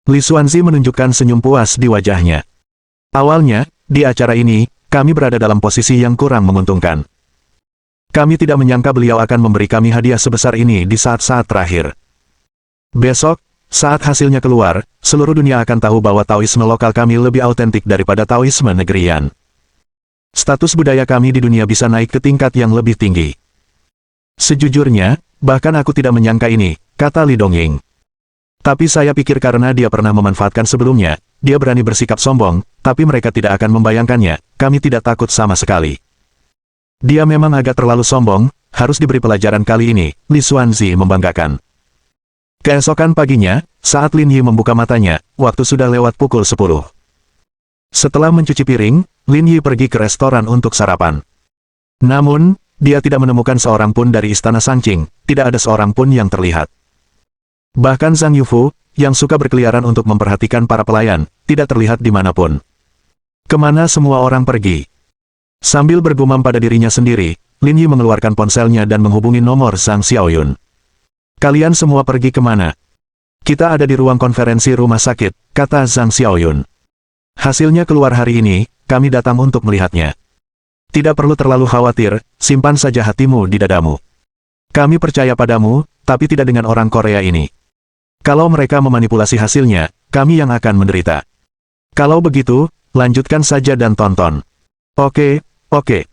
Li Xuanzi menunjukkan senyum puas di wajahnya. Awalnya, di acara ini, kami berada dalam posisi yang kurang menguntungkan. Kami tidak menyangka beliau akan memberi kami hadiah sebesar ini di saat-saat terakhir. Besok, saat hasilnya keluar, seluruh dunia akan tahu bahwa Taoisme lokal kami lebih autentik daripada Taoisme negerian. Status budaya kami di dunia bisa naik ke tingkat yang lebih tinggi. Sejujurnya, bahkan aku tidak menyangka ini, kata Li Dongying. Tapi saya pikir karena dia pernah memanfaatkan sebelumnya, dia berani bersikap sombong, tapi mereka tidak akan membayangkannya, kami tidak takut sama sekali. Dia memang agak terlalu sombong, harus diberi pelajaran kali ini, Li Xuanzi membanggakan. Keesokan paginya, saat Lin Yi membuka matanya, waktu sudah lewat pukul 10. Setelah mencuci piring, Lin Yi pergi ke restoran untuk sarapan. Namun, dia tidak menemukan seorang pun dari istana Sangqing, tidak ada seorang pun yang terlihat. Bahkan Zhang Yufu, yang suka berkeliaran untuk memperhatikan para pelayan, tidak terlihat dimanapun. Kemana semua orang pergi? Sambil bergumam pada dirinya sendiri, Lin Yi mengeluarkan ponselnya dan menghubungi nomor Zhang Xiaoyun. Kalian semua pergi kemana? Kita ada di ruang konferensi rumah sakit, kata Zhang Xiaoyun. Hasilnya keluar hari ini, kami datang untuk melihatnya. Tidak perlu terlalu khawatir, simpan saja hatimu di dadamu. Kami percaya padamu, tapi tidak dengan orang Korea ini. Kalau mereka memanipulasi hasilnya, kami yang akan menderita. Kalau begitu, lanjutkan saja dan tonton. Oke, oke.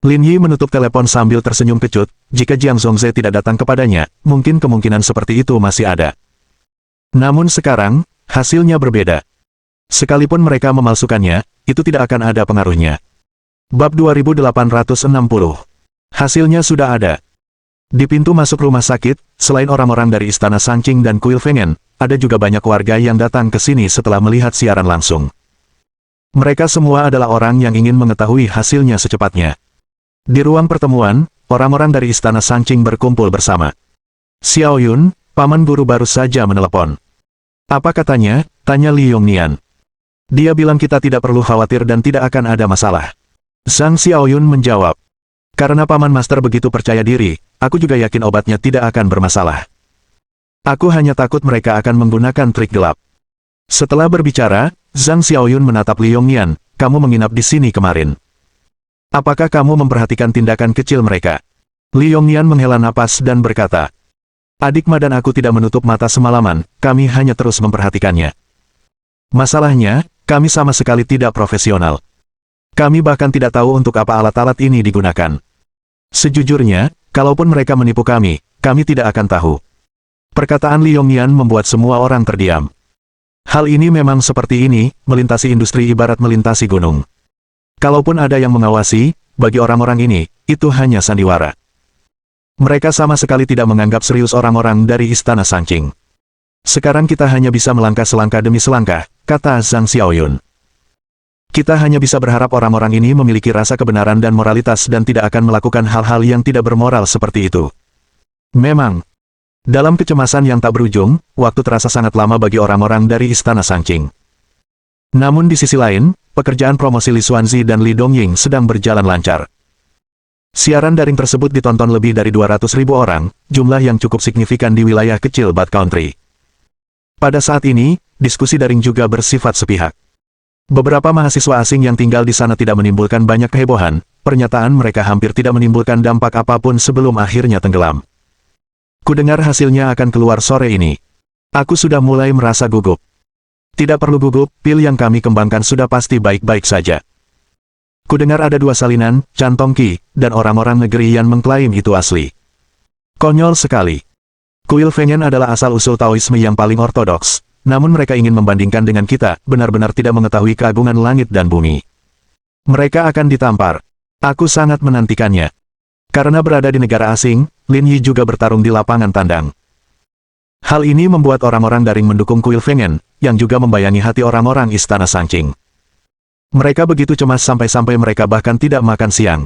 Lin Yi menutup telepon sambil tersenyum kecut, jika Jiang Zhongze tidak datang kepadanya, mungkin kemungkinan seperti itu masih ada. Namun sekarang, hasilnya berbeda. Sekalipun mereka memalsukannya, itu tidak akan ada pengaruhnya. Bab 2860. Hasilnya sudah ada. Di pintu masuk rumah sakit, selain orang-orang dari Istana Sangqing dan Kuil Fengen, ada juga banyak warga yang datang ke sini setelah melihat siaran langsung. Mereka semua adalah orang yang ingin mengetahui hasilnya secepatnya. Di ruang pertemuan, orang-orang dari Istana Sangqing berkumpul bersama. Xiao Yun, paman guru baru saja menelepon. Apa katanya? Tanya Li Yongnian. Dia bilang kita tidak perlu khawatir dan tidak akan ada masalah. Zhang Xiaoyun menjawab. Karena paman master begitu percaya diri, aku juga yakin obatnya tidak akan bermasalah. Aku hanya takut mereka akan menggunakan trik gelap. Setelah berbicara, Zhang Xiaoyun menatap Li Yongnian, kamu menginap di sini kemarin. Apakah kamu memperhatikan tindakan kecil mereka? Li Yongnian menghela napas dan berkata, adik Ma dan aku tidak menutup mata semalaman, kami hanya terus memperhatikannya. Masalahnya, kami sama sekali tidak profesional. Kami bahkan tidak tahu untuk apa alat-alat ini digunakan. Sejujurnya, kalaupun mereka menipu kami tidak akan tahu. Perkataan Li Yongnian membuat semua orang terdiam. Hal ini memang seperti ini, melintasi industri ibarat melintasi gunung. Kalaupun ada yang mengawasi, bagi orang-orang ini, itu hanya sandiwara. Mereka sama sekali tidak menganggap serius orang-orang dari Istana Sangqing. Sekarang kita hanya bisa melangkah selangkah demi selangkah, kata Zhang Xiaoyun. Kita hanya bisa berharap orang-orang ini memiliki rasa kebenaran dan moralitas dan tidak akan melakukan hal-hal yang tidak bermoral seperti itu. Memang, dalam kecemasan yang tak berujung, waktu terasa sangat lama bagi orang-orang dari Istana Sangqing. Namun di sisi lain, pekerjaan promosi Li Xuanzi dan Li Dongying sedang berjalan lancar. Siaran daring tersebut ditonton lebih dari 200.000 orang, jumlah yang cukup signifikan di wilayah kecil Bad Country. Pada saat ini, diskusi daring juga bersifat sepihak. Beberapa mahasiswa asing yang tinggal di sana tidak menimbulkan banyak kehebohan, pernyataan mereka hampir tidak menimbulkan dampak apapun sebelum akhirnya tenggelam. Kudengar hasilnya akan keluar sore ini. Aku sudah mulai merasa gugup. Tidak perlu gugup, pil yang kami kembangkan sudah pasti baik-baik saja. Kudengar ada 2 salinan, Chan Tongqi, dan orang-orang negeri yang mengklaim itu asli. Konyol sekali. Kuil Feng'en adalah asal-usul Taoisme yang paling ortodoks. Namun mereka ingin membandingkan dengan kita, benar-benar tidak mengetahui keagungan langit dan bumi. Mereka akan ditampar. Aku sangat menantikannya. Karena berada di negara asing, Lin Yi juga bertarung di lapangan tandang. Hal ini membuat orang-orang daring mendukung kuil Feng'en, yang juga membayangi hati orang-orang Istana Sangqing. Mereka begitu cemas sampai-sampai mereka bahkan tidak makan siang.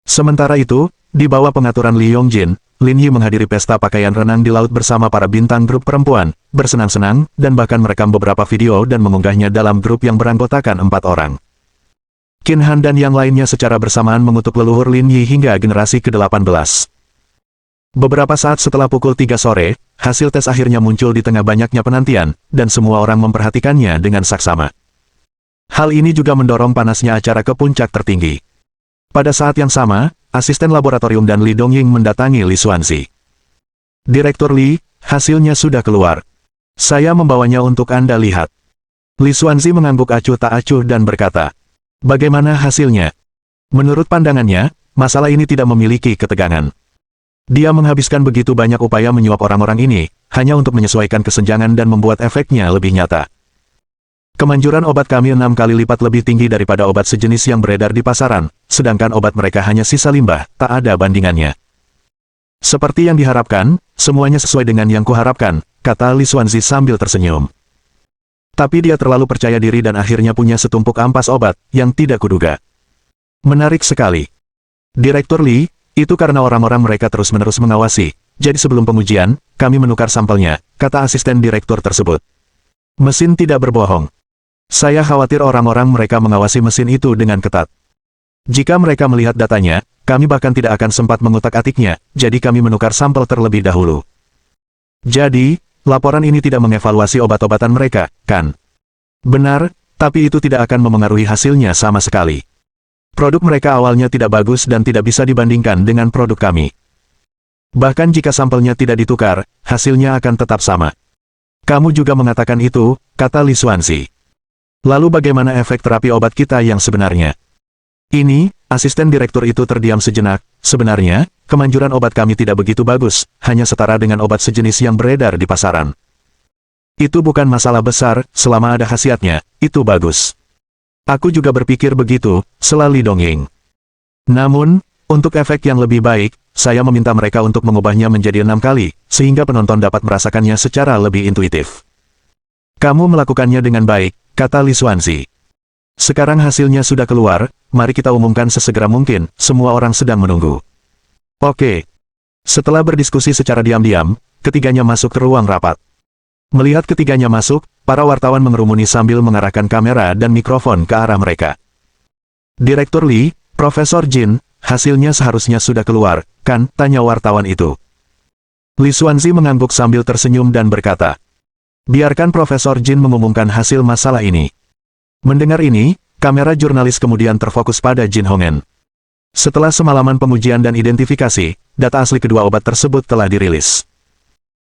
Sementara itu, di bawah pengaturan Li Yongjin, Lin Yi menghadiri pesta pakaian renang di laut bersama para bintang grup perempuan, bersenang-senang, dan bahkan merekam beberapa video dan mengunggahnya dalam grup yang beranggotakan 4 orang. Qin Han dan yang lainnya secara bersamaan mengutuk leluhur Lin Yi hingga generasi ke-18. Beberapa saat setelah pukul 3 sore, hasil tes akhirnya muncul di tengah banyaknya penantian, dan semua orang memperhatikannya dengan saksama. Hal ini juga mendorong panasnya acara ke puncak tertinggi. Pada saat yang sama, asisten laboratorium dan Li Dongying mendatangi Li Xuanzi. Direktur Li, hasilnya sudah keluar. Saya membawanya untuk Anda lihat. Li Xuanzi mengangguk acuh tak acuh dan berkata, bagaimana hasilnya? Menurut pandangannya, masalah ini tidak memiliki ketegangan. Dia menghabiskan begitu banyak upaya menyuap orang-orang ini, hanya untuk menyesuaikan kesenjangan dan membuat efeknya lebih nyata. Kemanjuran obat kami 6 kali lipat lebih tinggi daripada obat sejenis yang beredar di pasaran, sedangkan obat mereka hanya sisa limbah, tak ada bandingannya. Seperti yang diharapkan, semuanya sesuai dengan yang kuharapkan, kata Li Xuanzi sambil tersenyum. Tapi dia terlalu percaya diri dan akhirnya punya setumpuk ampas obat, yang tidak kuduga. Menarik sekali. Direktur Li, itu karena orang-orang mereka terus-menerus mengawasi, jadi sebelum pengujian, kami menukar sampelnya, kata asisten direktur tersebut. Mesin tidak berbohong. Saya khawatir orang-orang mereka mengawasi mesin itu dengan ketat. Jika mereka melihat datanya, kami bahkan tidak akan sempat mengutak-atiknya, jadi kami menukar sampel terlebih dahulu. Jadi, laporan ini tidak mengevaluasi obat-obatan mereka, kan? Benar, tapi itu tidak akan memengaruhi hasilnya sama sekali. Produk mereka awalnya tidak bagus dan tidak bisa dibandingkan dengan produk kami. Bahkan jika sampelnya tidak ditukar, hasilnya akan tetap sama. Kamu juga mengatakan itu, kata Li Xuanzi. Lalu bagaimana efek terapi obat kita yang sebenarnya? Ini, asisten direktur itu terdiam sejenak. Sebenarnya, kemanjuran obat kami tidak begitu bagus, hanya setara dengan obat sejenis yang beredar di pasaran. Itu bukan masalah besar, selama ada khasiatnya, itu bagus. Aku juga berpikir begitu, sela Li Dongying. Namun, untuk efek yang lebih baik, saya meminta mereka untuk mengubahnya menjadi 6 kali, sehingga penonton dapat merasakannya secara lebih intuitif. Kamu melakukannya dengan baik, kata Li Xuanzi. Sekarang hasilnya sudah keluar, mari kita umumkan sesegera mungkin, semua orang sedang menunggu. Oke. Setelah berdiskusi secara diam-diam, ketiganya masuk ke ruang rapat. Melihat ketiganya masuk, para wartawan mengerumuni sambil mengarahkan kamera dan mikrofon ke arah mereka. Direktur Li, Profesor Jin, hasilnya seharusnya sudah keluar, kan? Tanya wartawan itu. Li Xuanzi mengangguk sambil tersenyum dan berkata, biarkan Profesor Jin mengumumkan hasil masalah ini. Mendengar ini, kamera jurnalis kemudian terfokus pada Jin Hongen. Setelah semalaman pengujian dan identifikasi, data asli kedua obat tersebut telah dirilis.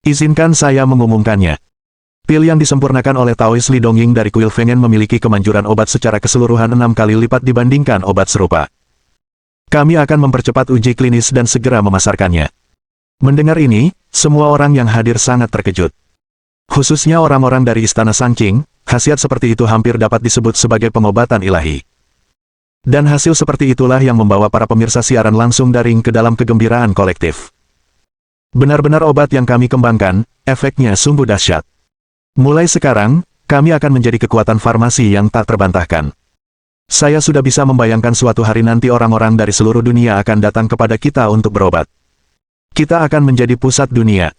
Izinkan saya mengumumkannya. Pil yang disempurnakan oleh Taois Li Dongying dari kuil Feng'en memiliki kemanjuran obat secara keseluruhan 6 kali lipat dibandingkan obat serupa. Kami akan mempercepat uji klinis dan segera memasarkannya. Mendengar ini, semua orang yang hadir sangat terkejut. Khususnya orang-orang dari Istana Sangqing, khasiat seperti itu hampir dapat disebut sebagai pengobatan ilahi. Dan hasil seperti itulah yang membawa para pemirsa siaran langsung daring ke dalam kegembiraan kolektif. Benar-benar obat yang kami kembangkan, efeknya sungguh dahsyat. Mulai sekarang, kami akan menjadi kekuatan farmasi yang tak terbantahkan. Saya sudah bisa membayangkan suatu hari nanti orang-orang dari seluruh dunia akan datang kepada kita untuk berobat. Kita akan menjadi pusat dunia.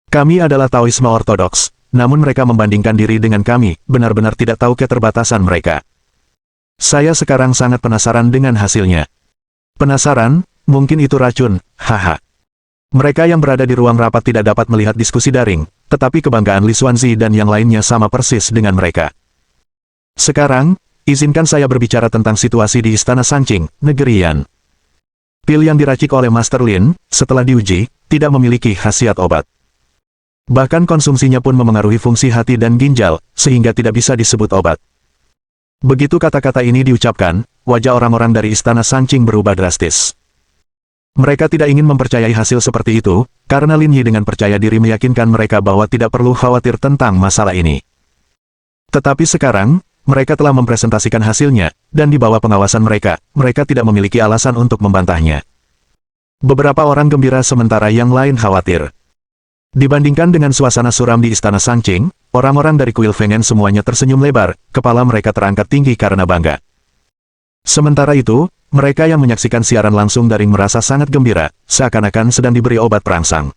Kami adalah Taoisme Ortodoks, namun mereka membandingkan diri dengan kami, benar-benar tidak tahu keterbatasan mereka. Saya sekarang sangat penasaran dengan hasilnya. Penasaran? Mungkin itu racun, haha. Mereka yang berada di ruang rapat tidak dapat melihat diskusi daring, tetapi kebanggaan Li Xuanzi dan yang lainnya sama persis dengan mereka. Sekarang, izinkan saya berbicara tentang situasi di Istana Sanqing, Negeri Yan. Pil yang diracik oleh Master Lin, setelah diuji, tidak memiliki khasiat obat. Bahkan konsumsinya pun memengaruhi fungsi hati dan ginjal, sehingga tidak bisa disebut obat. Begitu kata-kata ini diucapkan, wajah orang-orang dari Istana Sanqing berubah drastis. Mereka tidak ingin mempercayai hasil seperti itu, karena Lin Yi dengan percaya diri meyakinkan mereka bahwa tidak perlu khawatir tentang masalah ini. Tetapi sekarang, mereka telah mempresentasikan hasilnya, dan di bawah pengawasan mereka, mereka tidak memiliki alasan untuk membantahnya. Beberapa orang gembira sementara yang lain khawatir. Dibandingkan dengan suasana suram di Istana Sanqing, orang-orang dari kuil Fengen semuanya tersenyum lebar, kepala mereka terangkat tinggi karena bangga. Sementara itu, mereka yang menyaksikan siaran langsung daring merasa sangat gembira, seakan-akan sedang diberi obat perangsang.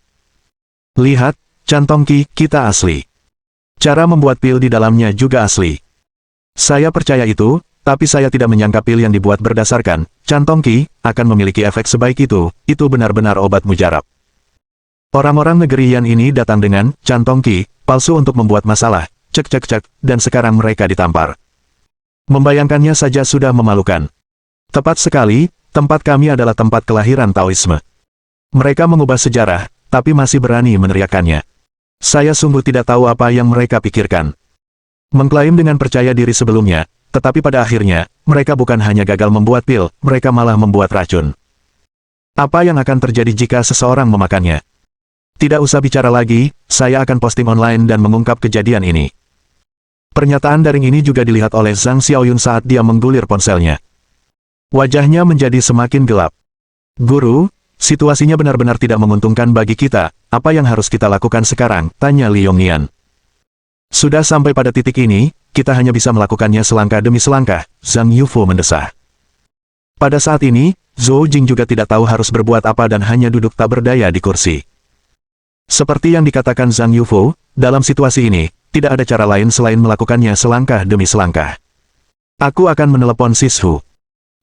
Lihat, Cantong Qi, kita asli. Cara membuat pil di dalamnya juga asli. Saya percaya itu, tapi saya tidak menyangka pil yang dibuat berdasarkan Cantong Qi akan memiliki efek sebaik itu benar-benar obat mujarab. Orang-orang negeri Yan ini datang dengan Cantong Qi palsu untuk membuat masalah, cek, dan sekarang mereka ditampar. Membayangkannya saja sudah memalukan. Tepat sekali, tempat kami adalah tempat kelahiran Taoisme. Mereka mengubah sejarah, tapi masih berani meneriakannya. Saya sungguh tidak tahu apa yang mereka pikirkan. Mengklaim dengan percaya diri sebelumnya, tetapi pada akhirnya, mereka bukan hanya gagal membuat pil, mereka malah membuat racun. Apa yang akan terjadi jika seseorang memakannya? Tidak usah bicara lagi, saya akan posting online dan mengungkap kejadian ini. Pernyataan daring ini juga dilihat oleh Zhang Xiaoyun saat dia menggulir ponselnya. Wajahnya menjadi semakin gelap. Guru, situasinya benar-benar tidak menguntungkan bagi kita, apa yang harus kita lakukan sekarang? Tanya Li Yongnian. Sudah sampai pada titik ini, kita hanya bisa melakukannya selangkah demi selangkah, Zhang Yufo mendesah. Pada saat ini, Zhou Jing juga tidak tahu harus berbuat apa dan hanya duduk tak berdaya di kursi. Seperti yang dikatakan Zhang Yufo, dalam situasi ini, tidak ada cara lain selain melakukannya selangkah demi selangkah. Aku akan menelepon Sishu.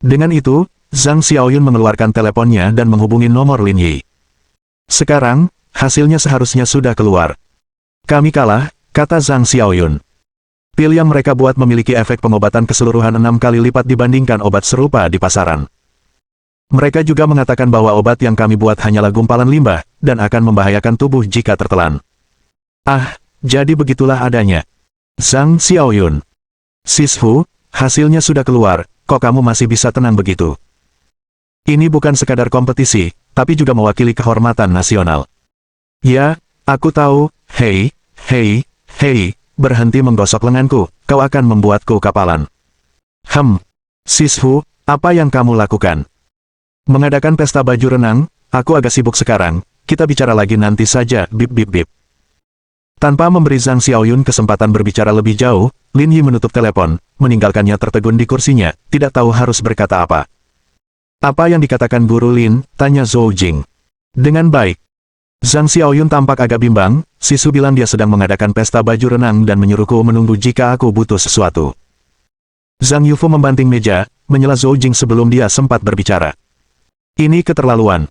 Dengan itu, Zhang Xiaoyun mengeluarkan teleponnya dan menghubungi nomor Lin Yi. Sekarang, hasilnya seharusnya sudah keluar. Kami kalah, kata Zhang Xiaoyun. Pil yang mereka buat memiliki efek pengobatan keseluruhan 6 kali lipat dibandingkan obat serupa di pasaran. Mereka juga mengatakan bahwa obat yang kami buat hanyalah gumpalan limbah, dan akan membahayakan tubuh jika tertelan. Ah, jadi begitulah adanya. Zhang Xiaoyun. Sishu, hasilnya sudah keluar, kok kamu masih bisa tenang begitu? Ini bukan sekadar kompetisi, tapi juga mewakili kehormatan nasional. Ya, aku tahu, hei, berhenti menggosok lenganku, kau akan membuatku kapalan. Sishu, apa yang kamu lakukan? Mengadakan pesta baju renang, aku agak sibuk sekarang, kita bicara lagi nanti saja, bip. Tanpa memberi Zhang Xiaoyun kesempatan berbicara lebih jauh, Lin Yi menutup telepon, meninggalkannya tertegun di kursinya, tidak tahu harus berkata apa. Apa yang dikatakan Guru Lin? Tanya Zhou Jing. Dengan baik. Zhang Xiaoyun tampak agak bimbang, Sishu bilang dia sedang mengadakan pesta baju renang dan menyuruhku menunggu jika aku butuh sesuatu. Zhang Yufo membanting meja, menyela Zhou Jing sebelum dia sempat berbicara. Ini keterlaluan.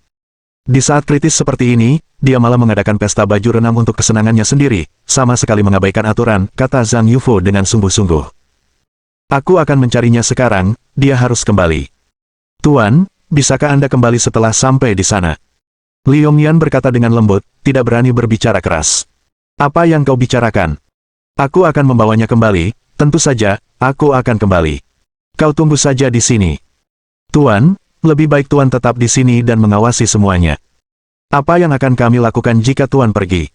Di saat kritis seperti ini, dia malah mengadakan pesta baju renang untuk kesenangannya sendiri, sama sekali mengabaikan aturan, kata Zhang Yufo dengan sungguh-sungguh. Aku akan mencarinya sekarang, dia harus kembali. Tuan, bisakah Anda kembali setelah sampai di sana? Li Yongnian berkata dengan lembut, tidak berani berbicara keras. Apa yang kau bicarakan? Aku akan membawanya kembali, tentu saja, aku akan kembali. Kau tunggu saja di sini. Tuan, lebih baik Tuan tetap di sini dan mengawasi semuanya. Apa yang akan kami lakukan jika Tuan pergi?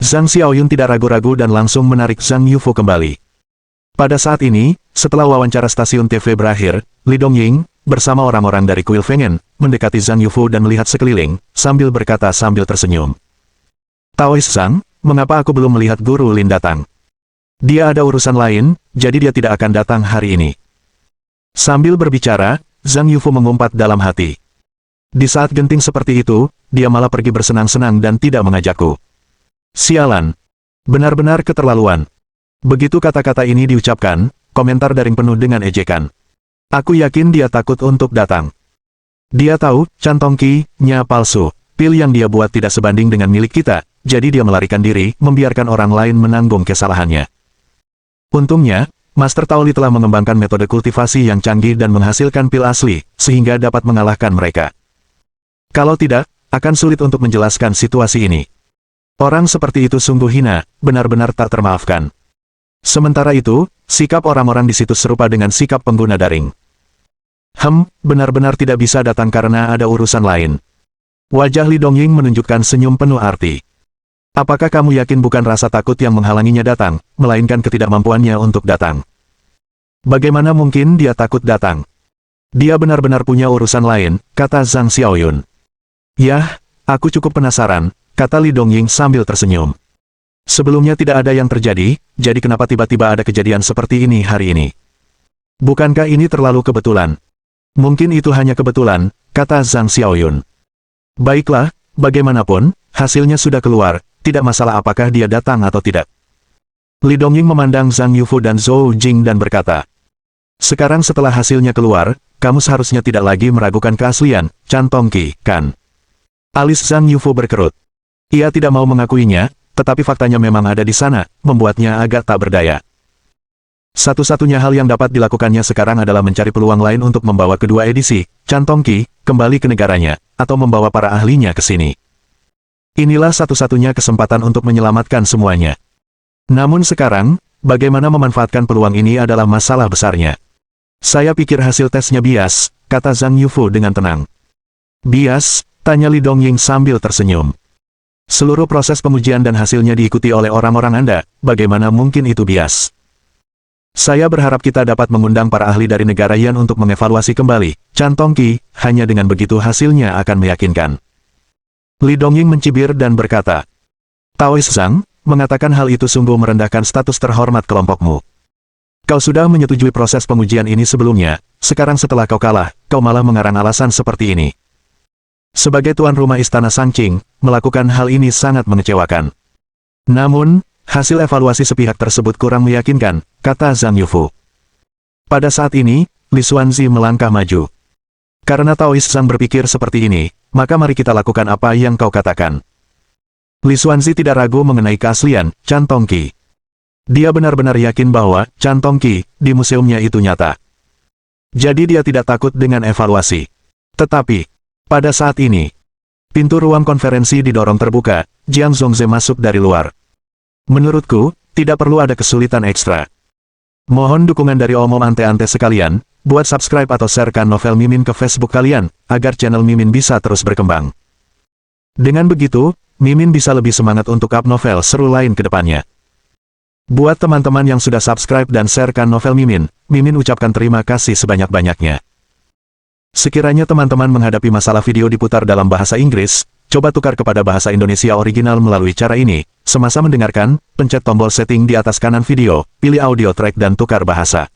Zhang Xiaoyun tidak ragu-ragu dan langsung menarik Zhang Yufo kembali. Pada saat ini, setelah wawancara stasiun TV berakhir, Li Dongying, bersama orang-orang dari kuil Fengen, mendekati Zhang Yufo dan melihat sekeliling, sambil berkata sambil tersenyum. Taois Zhang, mengapa aku belum melihat Guru Lin datang? Dia ada urusan lain, jadi dia tidak akan datang hari ini. Sambil berbicara, Zhang Yufu mengumpat dalam hati. Di saat genting seperti itu, dia malah pergi bersenang-senang dan tidak mengajakku. Sialan. Benar-benar keterlaluan. Begitu kata-kata ini diucapkan, komentar daring penuh dengan ejekan. Aku yakin dia takut untuk datang. Dia tahu, Chan Tongqi-nya palsu. Pil yang dia buat tidak sebanding dengan milik kita, jadi dia melarikan diri, membiarkan orang lain menanggung kesalahannya. Untungnya, Master Tao Li telah mengembangkan metode kultivasi yang canggih dan menghasilkan pil asli, sehingga dapat mengalahkan mereka. Kalau tidak, akan sulit untuk menjelaskan situasi ini. Orang seperti itu sungguh hina, benar-benar tak termaafkan. Sementara itu, sikap orang-orang di situs serupa dengan sikap pengguna daring. Benar-benar tidak bisa datang karena ada urusan lain. Wajah Li Dongying menunjukkan senyum penuh arti. Apakah kamu yakin bukan rasa takut yang menghalanginya datang, melainkan ketidakmampuannya untuk datang? Bagaimana mungkin dia takut datang? Dia benar-benar punya urusan lain, kata Zhang Xiaoyun. Yah, aku cukup penasaran, kata Li Dongying sambil tersenyum. Sebelumnya tidak ada yang terjadi, jadi kenapa tiba-tiba ada kejadian seperti ini hari ini? Bukankah ini terlalu kebetulan? Mungkin itu hanya kebetulan, kata Zhang Xiaoyun. Baiklah, bagaimanapun, hasilnya sudah keluar, tidak masalah apakah dia datang atau tidak. Li Dongying memandang Zhang Yufu dan Zhou Jing dan berkata, sekarang setelah hasilnya keluar, kamu seharusnya tidak lagi meragukan keaslian, Chan Tongqi, kan? Alis Zhang Yufu berkerut. Ia tidak mau mengakuinya, tetapi faktanya memang ada di sana, membuatnya agak tak berdaya. Satu-satunya hal yang dapat dilakukannya sekarang adalah mencari peluang lain untuk membawa kedua edisi, Chan Tongqi, kembali ke negaranya, atau membawa para ahlinya ke sini. Inilah satu-satunya kesempatan untuk menyelamatkan semuanya. Namun sekarang, bagaimana memanfaatkan peluang ini adalah masalah besarnya. Saya pikir hasil tesnya bias, kata Zhang Yufu dengan tenang. Bias? Tanya Li Dongying sambil tersenyum. Seluruh proses pengujian dan hasilnya diikuti oleh orang-orang Anda, bagaimana mungkin itu bias? Saya berharap kita dapat mengundang para ahli dari negara Yan untuk mengevaluasi kembali, Chan Tongqi, hanya dengan begitu hasilnya akan meyakinkan. Li Dongying mencibir dan berkata, Taois Zhang, mengatakan hal itu sungguh merendahkan status terhormat kelompokmu. Kau sudah menyetujui proses pengujian ini sebelumnya, sekarang setelah kau kalah, kau malah mengarang alasan seperti ini. Sebagai tuan rumah istana Sangqing, melakukan hal ini sangat mengecewakan. Namun, hasil evaluasi sepihak tersebut kurang meyakinkan, kata Zhang Yufu. Pada saat ini, Li Xuanzi melangkah maju. Karena Taois Zhang berpikir seperti ini, maka mari kita lakukan apa yang kau katakan. Li Xuanzi tidak ragu mengenai keaslian Chan Tongqi. Dia benar-benar yakin bahwa Chan Tongqi di museumnya itu nyata. Jadi dia tidak takut dengan evaluasi. Tetapi, pada saat ini, pintu ruang konferensi didorong terbuka, Jiang Zhongze masuk dari luar. Menurutku, tidak perlu ada kesulitan ekstra. Mohon dukungan dari omom ante-ante sekalian, buat subscribe atau sharekan novel Mimin ke Facebook kalian, agar channel Mimin bisa terus berkembang. Dengan begitu, Mimin bisa lebih semangat untuk up novel seru lain ke depannya. Buat teman-teman yang sudah subscribe dan sharekan novel Mimin, Mimin ucapkan terima kasih sebanyak-banyaknya. Sekiranya teman-teman menghadapi masalah video diputar dalam bahasa Inggris, coba tukar kepada bahasa Indonesia original melalui cara ini. Semasa mendengarkan, pencet tombol setting di atas kanan video, pilih audio track dan tukar bahasa.